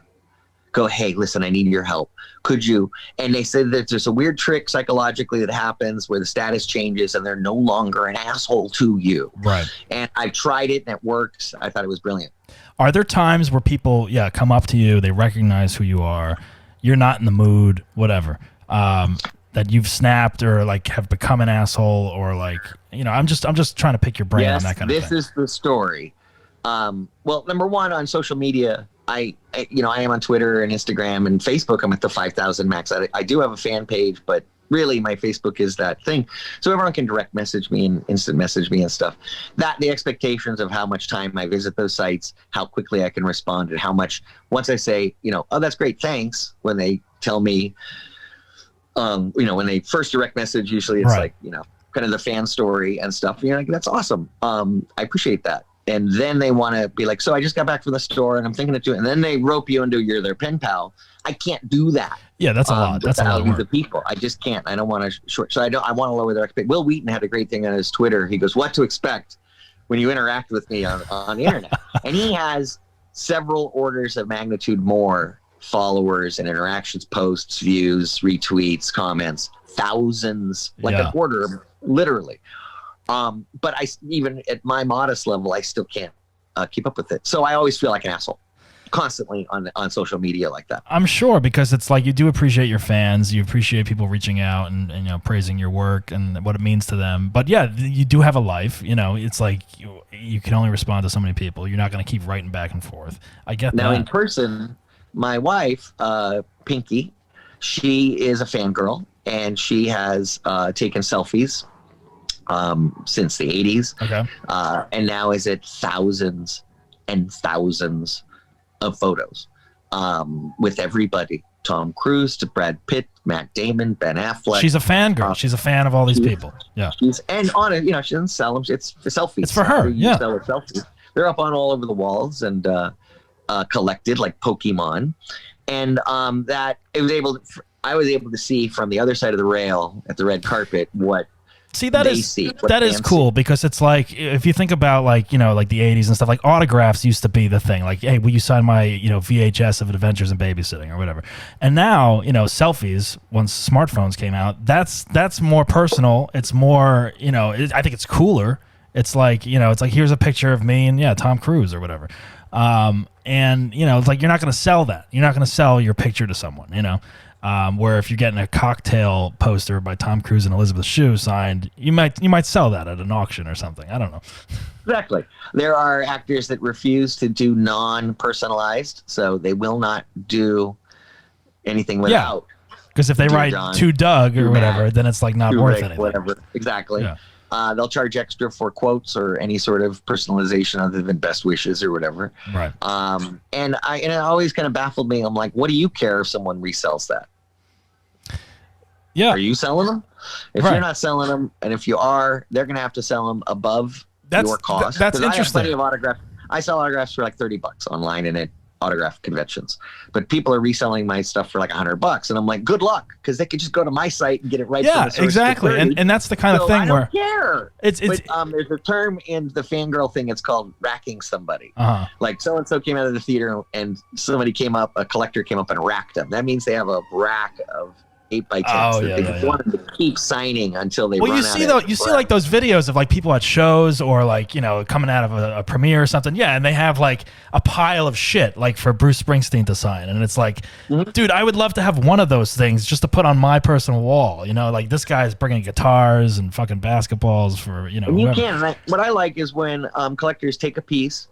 Go, hey, listen, I need your help. Could you? And they said that there's a weird trick psychologically that happens where the status changes and they're no longer an asshole to you. Right. And I tried it and it works. I thought it was brilliant. Are there times where people, come up to you, they recognize who you are, you're not in the mood, whatever, that you've snapped or like have become an asshole or like, I'm just trying to pick your brain on that kind of thing. This is the story. Well, number one, on social media, I am on Twitter and Instagram and Facebook. I'm at the 5,000 max. I do have a fan page, but really my Facebook is that thing. So everyone can direct message me and instant message me and stuff. That the expectations of how much time I visit those sites, how quickly I can respond, and how much once I say, oh, that's great, thanks, when they tell me, when they first direct message, usually it's right. like, kind of the fan story and stuff. You're like, that's awesome. I appreciate that. And then they want to be like, so I just got back from the store and I'm thinking of doing it. And then they rope you into you're their pen pal. I can't do that. Yeah, that's a lot. That's a lot of work. The people. I just can't. I don't want to short. So I want to lower their expectations. Will Wheaton had a great thing on his Twitter. He goes, what to expect when you interact with me on the internet. And he has several orders of magnitude more followers and interactions, posts, views, retweets, comments, thousands, like an order, literally. But even at my modest level, I still can't keep up with it. So I always feel like an asshole constantly on social media like that. I'm sure, because it's like you do appreciate your fans. You appreciate people reaching out and praising your work and what it means to them. But yeah, you do have a life. It's like you can only respond to so many people. You're not going to keep writing back and forth. I get that. Now in person, my wife, Pinky, she is a fangirl and she has taken selfies since the 80s. Okay. And now is at thousands and thousands of photos with everybody. Tom Cruise to Brad Pitt, Matt Damon, Ben Affleck. She's a fangirl. She's a fan of all these people. Yeah. And on it, she doesn't sell them. It's for selfies. It's for her. Yeah. Sell her selfies. They're up on all over the walls and collected like Pokemon. And I was able to see from the other side of the rail at the red carpet what that is cool, because it's like, if you think about like the 80s and stuff, like autographs used to be the thing, like, hey, will you sign my VHS of Adventures in Babysitting or whatever. And now selfies, once smartphones came out, that's more personal. It's more I think it's cooler. It's like it's like, here's a picture of me and Tom Cruise or whatever. And it's like, you're not going to sell that. You're not going to sell your picture to someone, where if you're getting a cocktail poster by Tom Cruise and Elizabeth Shue signed, you might sell that at an auction or something. I don't know. Exactly. There are actors that refuse to do non-personalized, so they will not do anything without. Because if they write to Doug or whatever, then it's like not worth anything. Whatever. Exactly. Yeah. They'll charge extra for quotes or any sort of personalization other than best wishes or whatever. Right. And it always kind of baffled me. I'm like, what do you care if someone resells that? Yeah. Are you selling them? If you're not selling them, and if you are, they're going to have to sell them above your cost. That's interesting. I have plenty of autographs. I sell autographs for like $30 online and at autograph conventions, but people are reselling my stuff for like $100, and I'm like, good luck, because they could just go to my site and get it right. Yeah, exactly. And that's the kind of thing where I don't care. There's a term in the fangirl thing. It's called racking somebody. Like so and so came out of the theater and somebody came up, a collector came up and racked them. That means they have a rack of 8x10s. They want them to keep signing until they run out. You see like those videos of like people at shows or like coming out of a premiere or something. Yeah, and they have like a pile of shit like for Bruce Springsteen to sign, and it's like, dude, I would love to have one of those things just to put on my personal wall. Like this guy's bringing guitars and fucking basketballs for And you can. What I like is when collectors take a piece,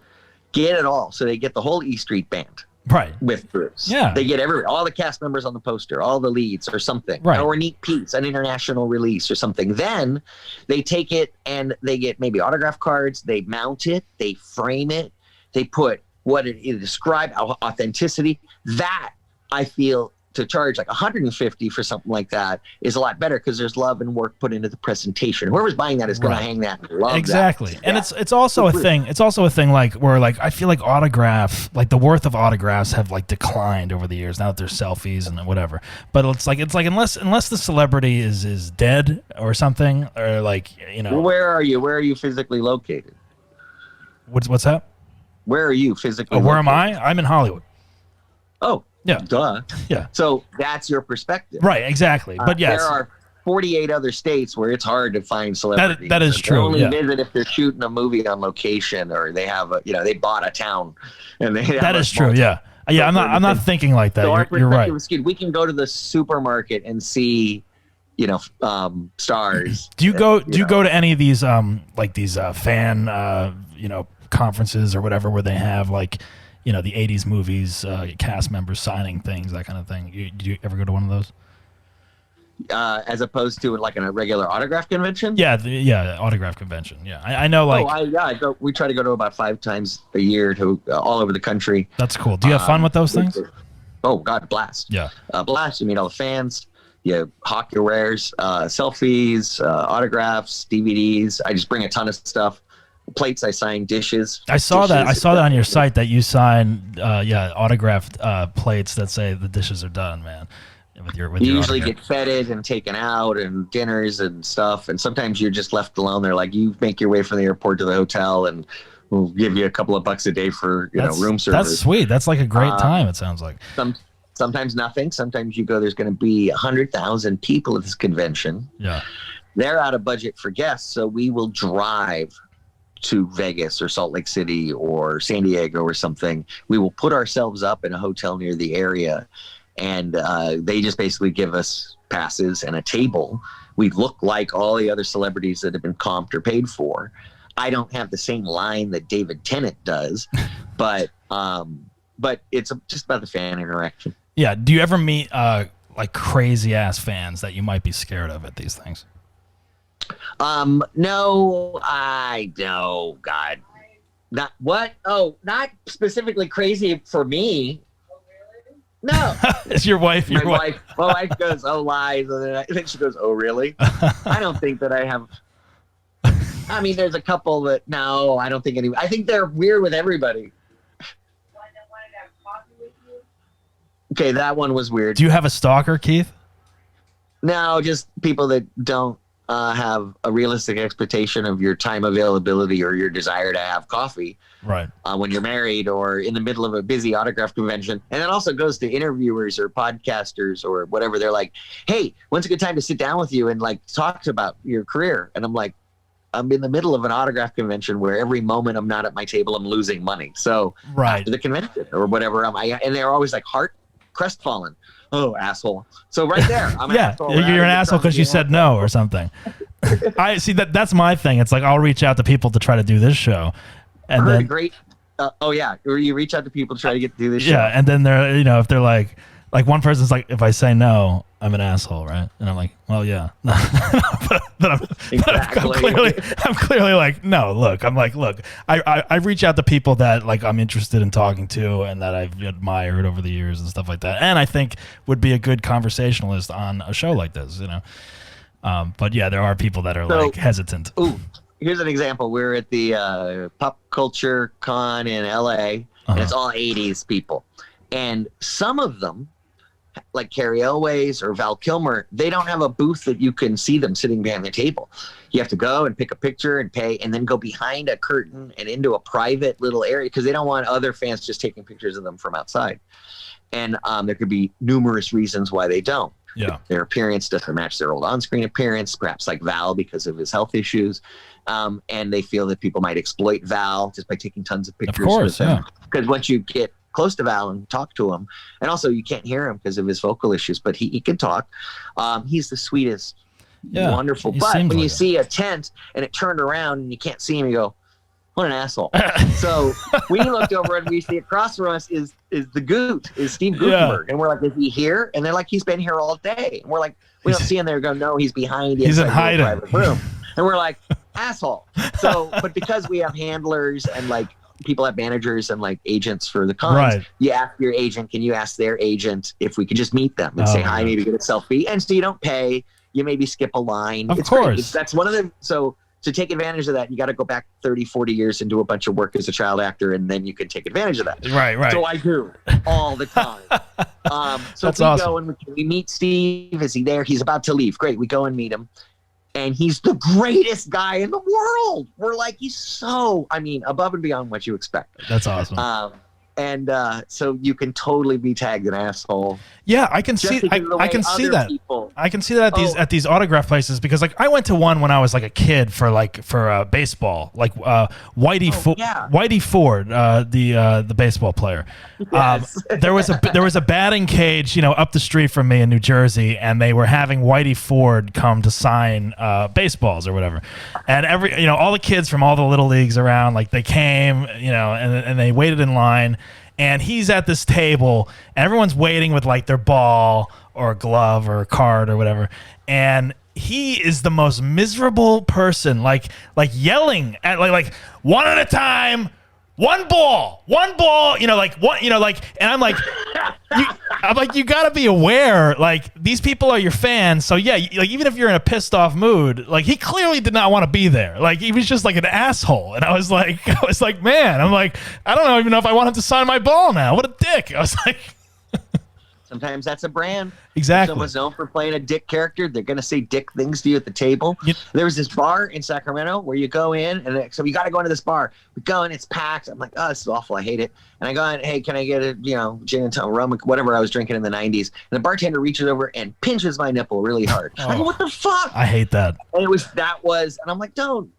get it all, so they get the whole E Street Band. Right. With Bruce. Yeah. They get all the cast members on the poster, all the leads or something. Right. Or a neat piece, an international release or something. Then they take it and they get maybe autograph cards, they mount it, they frame it, they put what it describe authenticity. That I feel to charge like 150 for something like that is a lot better because there's love and work put into the presentation. Whoever's buying that is going to hang that and love exactly. that. And it's also a thing. It's also a thing like where like I feel like the worth of autographs have like declined over the years now that there's selfies and whatever. But it's like unless the celebrity is dead or something or like Well, where are you? Where are you physically located? What's that? Where are you physically? Where located? am I? I'm in Hollywood. Oh. Yeah. Duh. Yeah. So that's your perspective. Right, exactly. But yes. There are 48 other states where it's hard to find celebrities. That is true. They only visit if they're shooting a movie on location or they have they bought a town and they have that is true. Yeah. Yeah, I'm not thinking like that. So you're right. We can go to the supermarket and see stars. Do you go to any of these these fan conferences or whatever where they have like the 80s movies, cast members signing things, that kind of thing? Did you ever go to one of those? As opposed to like a regular autograph convention? Yeah, autograph convention. Yeah, I know. Like, I go. We try to go to about 5 times a year to all over the country. That's cool. Do you have fun with those things? Oh God, blast! Yeah, blast. You meet all the fans. You hawk your wares, selfies, autographs, DVDs. I just bring a ton of stuff. Plates I sign, dishes. I saw that on your site that you sign autographed plates that say the dishes are done, man. You usually get feted and taken out and dinners and stuff, and sometimes you're just left alone. They're like, you make your way from the airport to the hotel and we'll give you a couple of bucks a day for room service. That's sweet. That's like a great time, it sounds like. Sometimes nothing. Sometimes you go, there's going to be 100,000 people at this convention. Yeah. They're out of budget for guests, so we will drive to Vegas or Salt Lake City or San Diego or something. We will put ourselves up in a hotel near the area, and they just basically give us passes and a table. We look like all the other celebrities that have been comped or paid for. I don't have the same line that David Tennant does, but it's just about the fan interaction. Yeah. Do you ever meet like crazy ass fans that you might be scared of at these things? No, I don't. God, not what? Oh, not specifically crazy for me. No, it's your wife. My wife goes, "Oh, lies," and then she goes, "Oh, really?" I don't think that I have. I mean, there's a couple that no, I don't think any. I think they're weird with everybody. Okay, that one was weird. Do you have a stalker, Keith? No, just people that don't have a realistic expectation of your time availability or your desire to have coffee right when you're married or in the middle of a busy autograph convention. And it also goes to interviewers or podcasters or whatever. They're like, hey, when's a good time to sit down with you and like talk about your career? And I'm like, I'm in the middle of an autograph convention where every moment I'm not at my table, I'm losing money. So after the convention or whatever, and they're always like crestfallen. Oh, asshole. So right there, I'm an asshole. You're an asshole because you said no or something. I see that's my thing. It's like I'll reach out to people to try to do this show. And then great. Or you reach out to people to try to do this show. Yeah, and then they're if they're like one person's like, if I say no, I'm an asshole, right? And I'm like, well, yeah. but I'm clearly like, no, look. I'm like, look, I reach out to people that like I'm interested in talking to and that I've admired over the years and stuff like that, and I think would be a good conversationalist on a show like this, But yeah, there are people that are like hesitant. Ooh, here's an example. We're at the Pop Culture Con in LA, and it's all 80s people, and some of them, like Carrie Elways or Val Kilmer, they don't have a booth that you can see them sitting behind the table. You have to go and pick a picture and pay and then go behind a curtain and into a private little area because they don't want other fans just taking pictures of them from outside. And there could be numerous reasons why they don't. Yeah, their appearance doesn't match their old on-screen appearance, perhaps like Val because of his health issues. And they feel that people might exploit Val just by taking tons of pictures. Of course, yeah. Because once you get close to Val and talk to him, and also you can't hear him because of his vocal issues, but he can talk. He's the sweetest, wonderful. But when you see a tent and it turned around and you can't see him, you go, what an asshole. So we looked over and we see across from us is the Goot, is Steve Gutenberg. And we're like, is he here? And they're like, he's been here all day. And we're like, we don't see him there. Go, no, he's behind. He's in hiding. Private room. And we're like, asshole. So, but because we have handlers and like people have managers and like agents for the cons. Right. You ask your agent, can you ask their agent if we could just meet them and say hi, maybe get a selfie, and so you don't pay. You maybe skip a line. Of course. That's one of them. So to take advantage of that, you got to go back 30, 40 years and do a bunch of work as a child actor, and then you can take advantage of that. Right. So I do all the time. So that's we awesome. go and we meet Steve. Is he there? He's about to leave. Great. We go and meet him. And he's the greatest guy in the world. We're like, he's so, above and beyond what you expect. That's awesome. So you can totally be tagged an asshole. Yeah, I can see. I can see that. I can see that at these autograph places, because like I went to one when I was like a kid for baseball, like Whitey Ford, the baseball player. Yes. There was a batting cage, up the street from me in New Jersey, and they were having Whitey Ford come to sign baseballs or whatever, and all the kids from all the little leagues around, like they came, and they waited in line. And he's at this table, and everyone's waiting with like their ball or a glove or a card or whatever. And he is the most miserable person, like yelling at like one at a time, one ball, and I'm like, you gotta be aware, like these people are your fans. So yeah, like even if you're in a pissed off mood, like he clearly did not want to be there. Like he was just like an asshole. And I was like, man, I don't even know if I want him to sign my ball now. What a dick. I was like, sometimes that's a brand. Exactly. If someone's known for playing a dick character, they're going to say dick things to you at the table. There was this bar in Sacramento where you go in, and so you got to go into this bar. We go in, it's packed. I'm like, oh, this is awful. I hate it. And I go in, hey, can I get a gin and tonic, rum, whatever I was drinking in the 90s. And the bartender reaches over and pinches my nipple really hard. I go, what the fuck? I hate that. And and I'm like, don't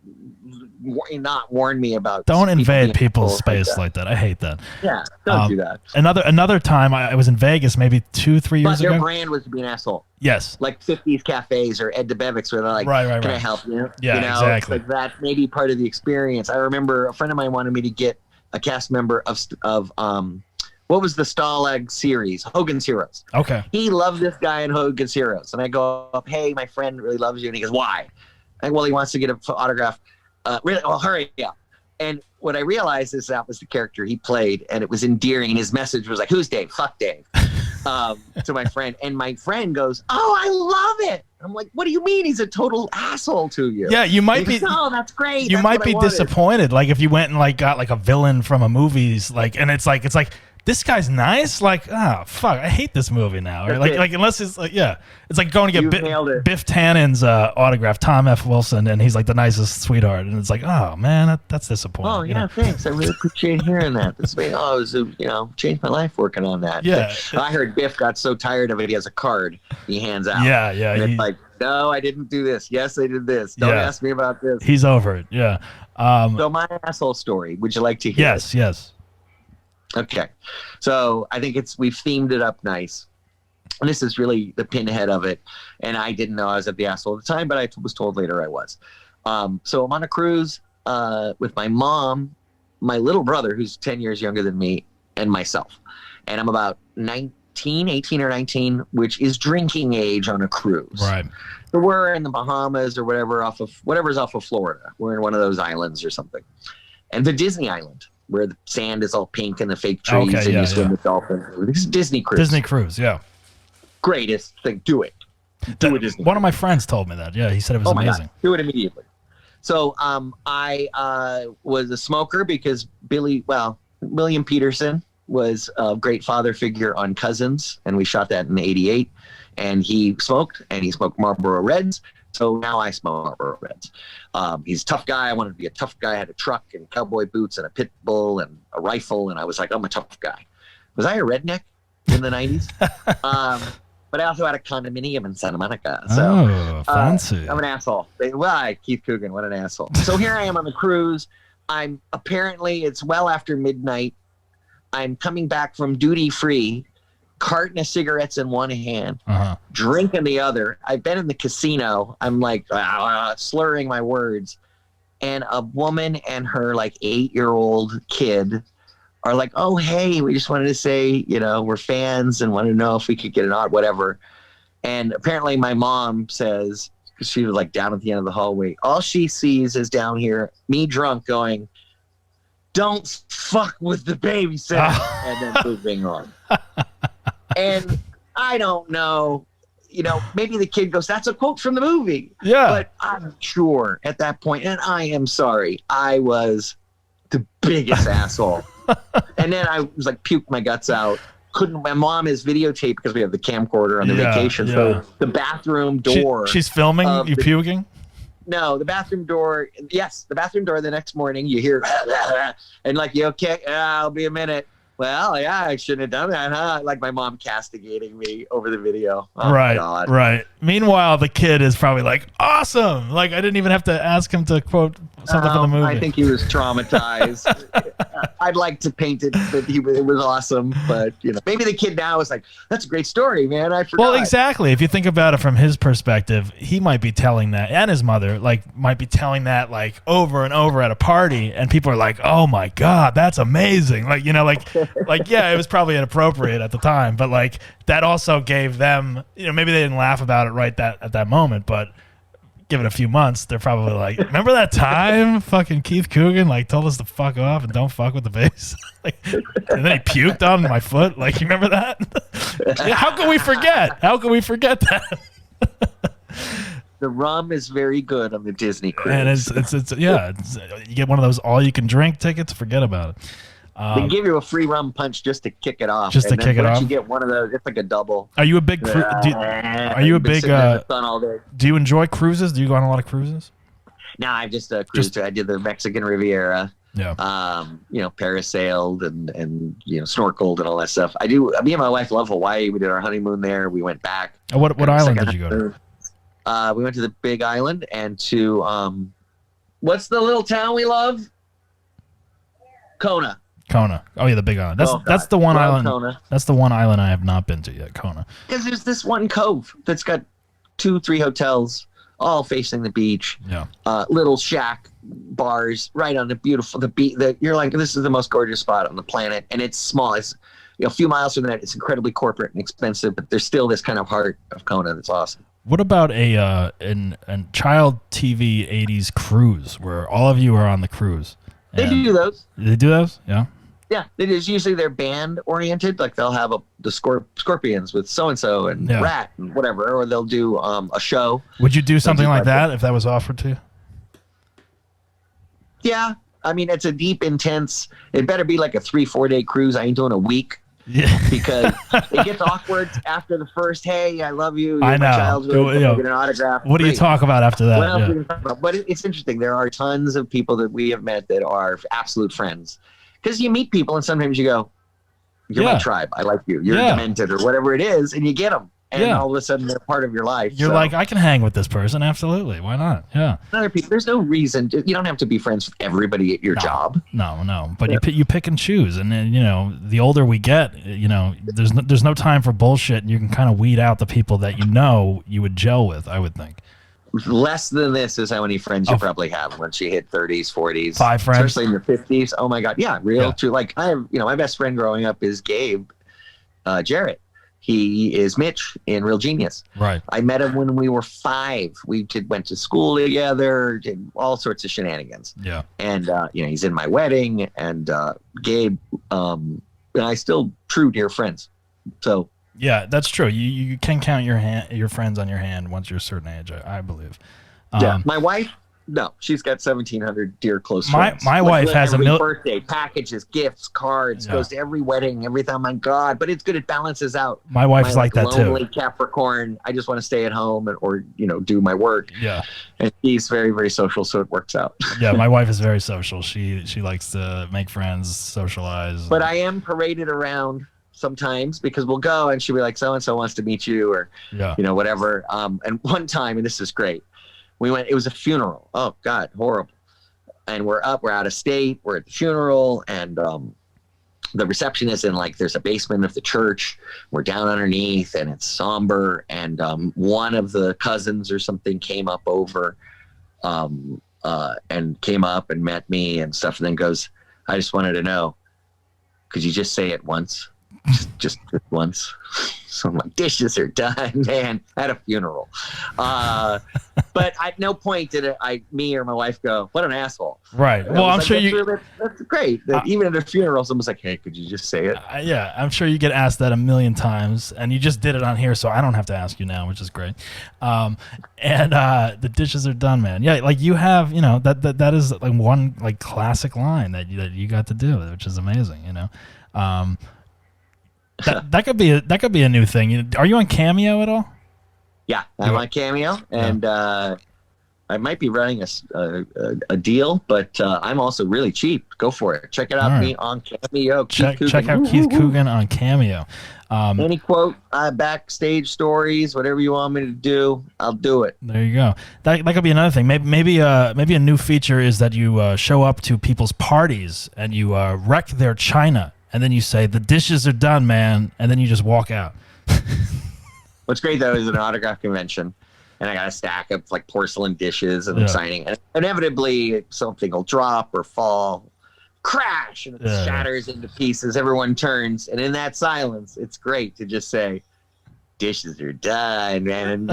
not warn me about. Don't invade people's space like that. I hate that. Yeah, don't do that. Another time I was in Vegas, maybe 2-3 years ago. Their brand was to be an asshole. Yes. Like 50s cafes or Ed DeBevick's where they're like, right. Can I help you? Yeah, exactly. Like that may be part of the experience. I remember a friend of mine wanted me to get a cast member of what was the Stalag series? Hogan's Heroes. Okay. He loved this guy in Hogan's Heroes. And I go up, hey, my friend really loves you. And he goes, why? Well, he wants to get an autograph. Really? Well, hurry up. And what I realized is that was the character he played, and it was endearing. And his message was like, who's Dave? Fuck Dave. To my friend. And my friend goes, oh, I love it. I'm like, what do you mean? He's a total asshole to you. Yeah, you might be. Oh, that's great. You might be disappointed. Like if you went and like got like a villain from a movie's and it's like this guy's nice. Like, fuck, I hate this movie now. Or like unless it's like, yeah, it's like going to get Biff Tannen's autograph, Tom F. Wilson, and he's like the nicest sweetheart, and it's like, oh man, that's disappointing. Oh yeah, thanks. I really appreciate hearing that. This made changed my life working on that. Yeah, I heard Biff got so tired of it, he has a card he hands out. Yeah. And it's like, no, I didn't do this. Yes, I did this. Don't ask me about this. He's over it. Yeah. So my asshole story. Would you like to hear? Yes. Okay, so I think we've themed it up nice. And this is really the pinhead of it. And I didn't know I was at the asshole at the time, but I was told later I was. So I'm on a cruise with my mom, my little brother, who's 10 years younger than me, and myself. And I'm about 18 or 19, which is drinking age on a cruise. Right. So we're in the Bahamas or whatever's off of Florida. We're in one of those islands or something. And the Disney island, where the sand is all pink and the fake trees and you swim with dolphins. This is Disney cruise. Disney cruise, yeah. Greatest thing. Do it. Do a Disney one cruise. of my friends told me that. Yeah, he said it was amazing. God. Do it immediately. So I was a smoker because William Peterson was a great father figure on Cousins, and we shot that in '88. And he smoked Marlboro Reds. So now I smoke Marlboro Reds. He's a tough guy. I wanted to be a tough guy. I had a truck and cowboy boots and a pit bull and a rifle. And I was like, I'm a tough guy. Was I a redneck in the 90s? But I also had a condominium in Santa Monica. So fancy. I'm an asshole. Keith Coogan, what an asshole. So here I am on the cruise. It's well after midnight. I'm coming back from duty free, carton of cigarettes in one hand, drink in the other. I've been in the casino. I'm like slurring my words. And a woman and her like 8-year-old kid are like, oh, hey, we just wanted to say, we're fans and want to know if we could get an odd, whatever. And apparently my mom says, because she was like down at the end of the hallway, all she sees is down here, me drunk going, don't fuck with the babysitter, and then moving on. And I don't know, maybe the kid goes, that's a quote from the movie. Yeah. But I'm sure at that point, and I am sorry, I was the biggest asshole. And then I was like, puked my guts out. My mom is videotaped because we have the camcorder on the vacation. Yeah. So the bathroom door. She's filming you puking? No, the bathroom door. Yes, the bathroom door the next morning, you hear, and like, you okay? I'll be a minute. Well, yeah, I shouldn't have done that, huh? Like my mom castigating me over the video. Oh, right, God. Right. Meanwhile, the kid is probably like, awesome. Like, I didn't even have to ask him to quote something from the movie. I think he was traumatized. I'd like to paint it that it was awesome, but maybe the kid now is like, that's a great story, man. I forgot. Well, exactly. If you think about it from his perspective, he might be telling that, and his mother might be telling that like over and over at a party, and people are like, oh my God, that's amazing. Like, yeah, it was probably inappropriate at the time, but like that also gave them, maybe they didn't laugh about it right at that moment, but give it a few months, they're probably like, remember that time fucking Keith Coogan told us to fuck off and don't fuck with the bass? And then he puked on my foot. Like, you remember that? How can we forget? How can we forget that? The rum is very good on the Disney cruise. And it's you get one of those all you can drink tickets, forget about it. They give you a free rum punch just to kick it off. Just to kick it off. Once you get one of those, it's like a double. Are you a big do you enjoy cruises? Do you go on a lot of cruises? No, I've just cruised. I did the Mexican Riviera. Yeah. Parasailed and snorkeled and all that stuff. I do. Me and my wife love Hawaii. We did our honeymoon there. We went back. What island did you go to? We went to the Big Island and to what's the little town we love? Kona. Oh yeah, the Big Island. That's the one island. Kona. That's the one island I have not been to yet, Kona. Because there's this one cove that's got 2-3 hotels, all facing the beach. Yeah. Little shack bars right on the beach. You're like, this is the most gorgeous spot on the planet, and it's small. It's a few miles from that. It's incredibly corporate and expensive, but there's still this kind of heart of Kona that's awesome. What about a child TV 80s cruise where all of you are on the cruise? They do those. They do those? Yeah. Yeah, it is usually they're band oriented. Like they'll have the Scorpions with so and so and Rat and whatever, or they'll do a show. Would you do something like that if that was offered to you? Yeah, I mean it's a deep, intense. It better be like a 3-4 day cruise. I ain't doing a week. Yeah, because it gets awkward after the first. Hey, I love you. You're I know. My childhood. Get an autograph. What do you talk about after that? What else do you talk about? But it's interesting. There are tons of people that we have met that are absolute friends. Because you meet people and sometimes you go, you're my tribe. I like you. You're demented or whatever it is. And you get them. And all of a sudden they're part of your life. You're like, I can hang with this person. Absolutely. Why not? Yeah. Other people, there's no reason. You don't have to be friends with everybody at your job. No. But you pick and choose. And then, the older we get, there's no time for bullshit. And you can kind of weed out the people that you would gel with, I would think. Less than this is how many friends you probably have once you hit 30s, 40s. 5 friends. Especially in your 50s. Oh, my God. Yeah, true. Like, I have, my best friend growing up is Gabe Jarrett. He is Mitch in Real Genius. Right. I met him when we were 5. We went to school together, did all sorts of shenanigans. Yeah. And, he's in my wedding. And Gabe, and I still true dear friends. So. Yeah, that's true. You can count your friends on your hand once you're a certain age, I believe. My wife, no, she's got 1,700 dear close friends. My wife has every birthday, packages, gifts, cards, goes to every wedding, everything. Oh my God, but it's good. It balances out. My wife's like that too. Lonely Capricorn. I just want to stay at home or do my work. Yeah. And she's very, very social, so it works out. Yeah, my wife is very social. She likes to make friends, socialize. But I am paraded around sometimes because we'll go and she'll be like, so and so wants to meet you or whatever. And one time, and this is great, we went, it was a funeral. Oh God, horrible. And we're out of state, we're at the funeral, and the reception is in there's a basement of the church. We're down underneath and it's somber, and one of the cousins or something came up over and came up and met me and stuff, and then goes, I just wanted to know, could you just say it once? Just once. So I'm like, dishes are done, man, at a funeral. But at no point did me or my wife go, what an asshole. Right. Well, I'm sure that's great. That even at a funeral, someone's like, hey, could you just say it? Yeah, I'm sure you get asked that a million times, and you just did it on here, so I don't have to ask you now, which is great. And the dishes are done, man. Yeah, like you have, that is like one like classic line that you got to do, which is amazing. That could be a new thing. Are you on Cameo at all? Yeah, I'm on Cameo, and I might be running a deal, but I'm also really cheap. Go for it. Check it out. Me on Cameo. Check out Keith Coogan on Cameo. Any quote, backstage stories, whatever you want me to do, I'll do it. There you go. That could be another thing. Maybe a new feature is that you show up to people's parties and you wreck their china, and then you say, the dishes are done, man, and then you just walk out. What's great, though, is an autograph convention, and I got a stack of like porcelain dishes, and I'm signing. And inevitably, something will drop or fall, crash, and it shatters into pieces. Everyone turns, and in that silence, it's great to just say, dishes are done, man. And,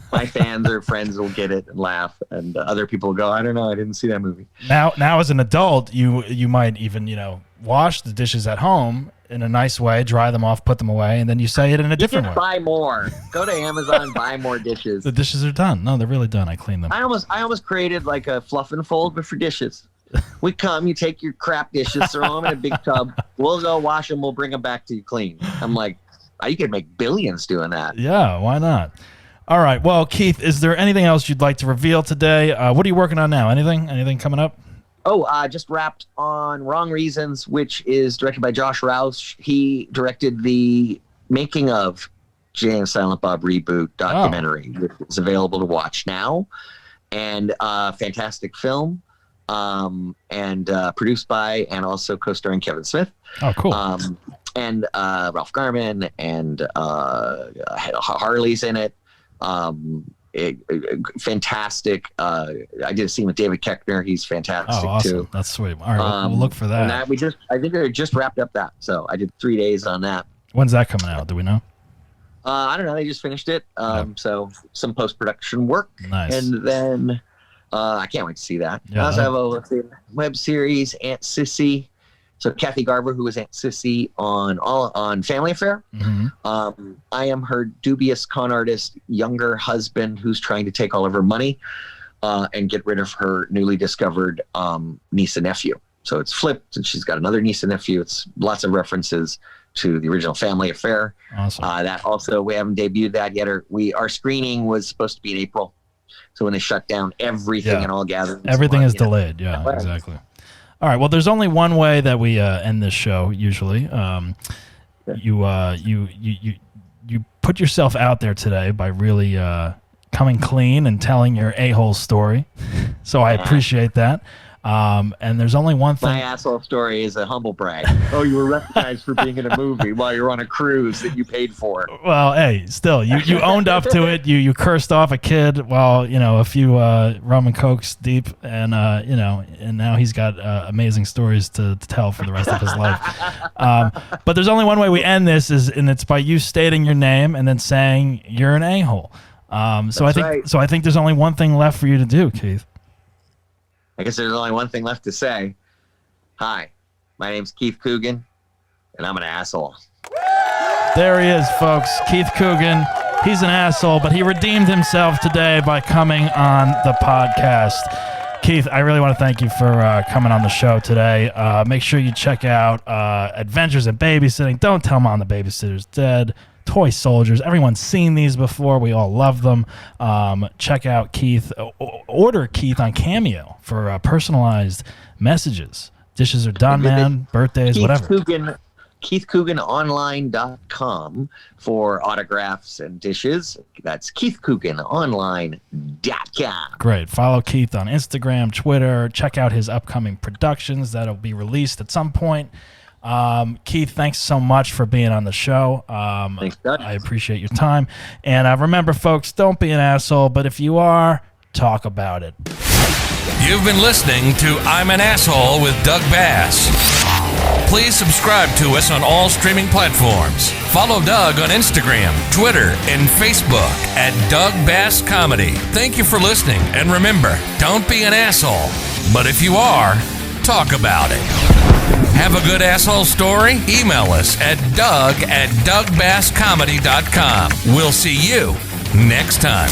my fans or friends will get it and laugh, and other people will go, I don't know, I didn't see that movie. Now as an adult, you might even, wash the dishes at home in a nice way, dry them off, put them away, and then you say it in a different way. Buy more. Go to Amazon, buy more dishes. The dishes are done. No, they're really done. I cleaned them. I almost created like a fluff and fold, but for dishes. We come, you take your crap dishes, throw them in a big tub. We'll go wash them. We'll bring them back to you clean. I'm like, you could make billions doing that. Yeah, why not? All right. Well, Keith, is there anything else you'd like to reveal today? What are you working on now? Anything coming up? Just wrapped on Wrong Reasons, which is directed by Josh Rouse. He directed the making of Jay and Silent Bob reboot documentary, which is available to watch now. And fantastic film, and produced by and also co-starring Kevin Smith. Oh, cool. And Ralph Garman and Harley's in it. Fantastic. I did a scene with David Koechner. He's fantastic awesome. too. That's sweet. All right, we'll look for that. And I think we just wrapped up that. So I did 3 days on that. When's that coming out? Do we know? I don't know. They just finished it. So some post-production work. Nice. And then I can't wait to see that. Yeah, I also have a web series, Aunt Sissy. So Kathy Garver, who was Aunt Sissy on Family Affair. Mm-hmm. I am her dubious con artist, younger husband who's trying to take all of her money and get rid of her newly discovered niece and nephew. So it's flipped, and she's got another niece and nephew. It's lots of references to the original Family Affair. Awesome. That also, we haven't debuted that yet. Our screening was supposed to be in April. So when they shut down everything and all gatherings. Everything is delayed. Yeah, exactly. All right. Well, there's only one way that we end this show. Usually, you put yourself out there today by really coming clean and telling your a-hole story. So I appreciate that. And there's only one thing. My asshole story is a humble brag. Oh, you were recognized for being in a movie while you're on a cruise that you paid for. Well, hey, still, you owned up to it. You cursed off a kid while, a few rum and cokes deep, and and now he's got amazing stories to tell for the rest of his life. But there's only one way we end this, and it's by you stating your name and then saying you're an a-hole. So I think there's only one thing left for you to do, Keith. I guess there's only one thing left to say. Hi, my name's Keith Coogan, and I'm an asshole. There he is, folks. Keith Coogan. He's an asshole, but he redeemed himself today by coming on the podcast. Keith, I really want to thank you for coming on the show today. Make sure you check out Adventures in Babysitting. Don't Tell Mom the Babysitter's Dead. Toy Soldiers. Everyone's seen these before. We all love them. Check out Keith. Order Keith on Cameo for personalized messages. Dishes are done, man. Birthdays, whatever. KeithCooganOnline.com for autographs and dishes. That's KeithCooganOnline.com. Great. Follow Keith on Instagram, Twitter. Check out his upcoming productions that'll be released at some point. Keith, thanks so much for being on the show. Thanks, Doug. I appreciate your time. And remember, folks, don't be an asshole, but if you are, talk about it. You've been listening to I'm an Asshole with Doug Bass. Please subscribe to us on all streaming platforms. Follow Doug on Instagram, Twitter, and Facebook at Doug Bass Comedy. Thank you for listening, and remember, don't be an asshole. But if you are, talk about it. Have a good asshole story? Email us at doug@dougbasscomedy.com. We'll see you next time.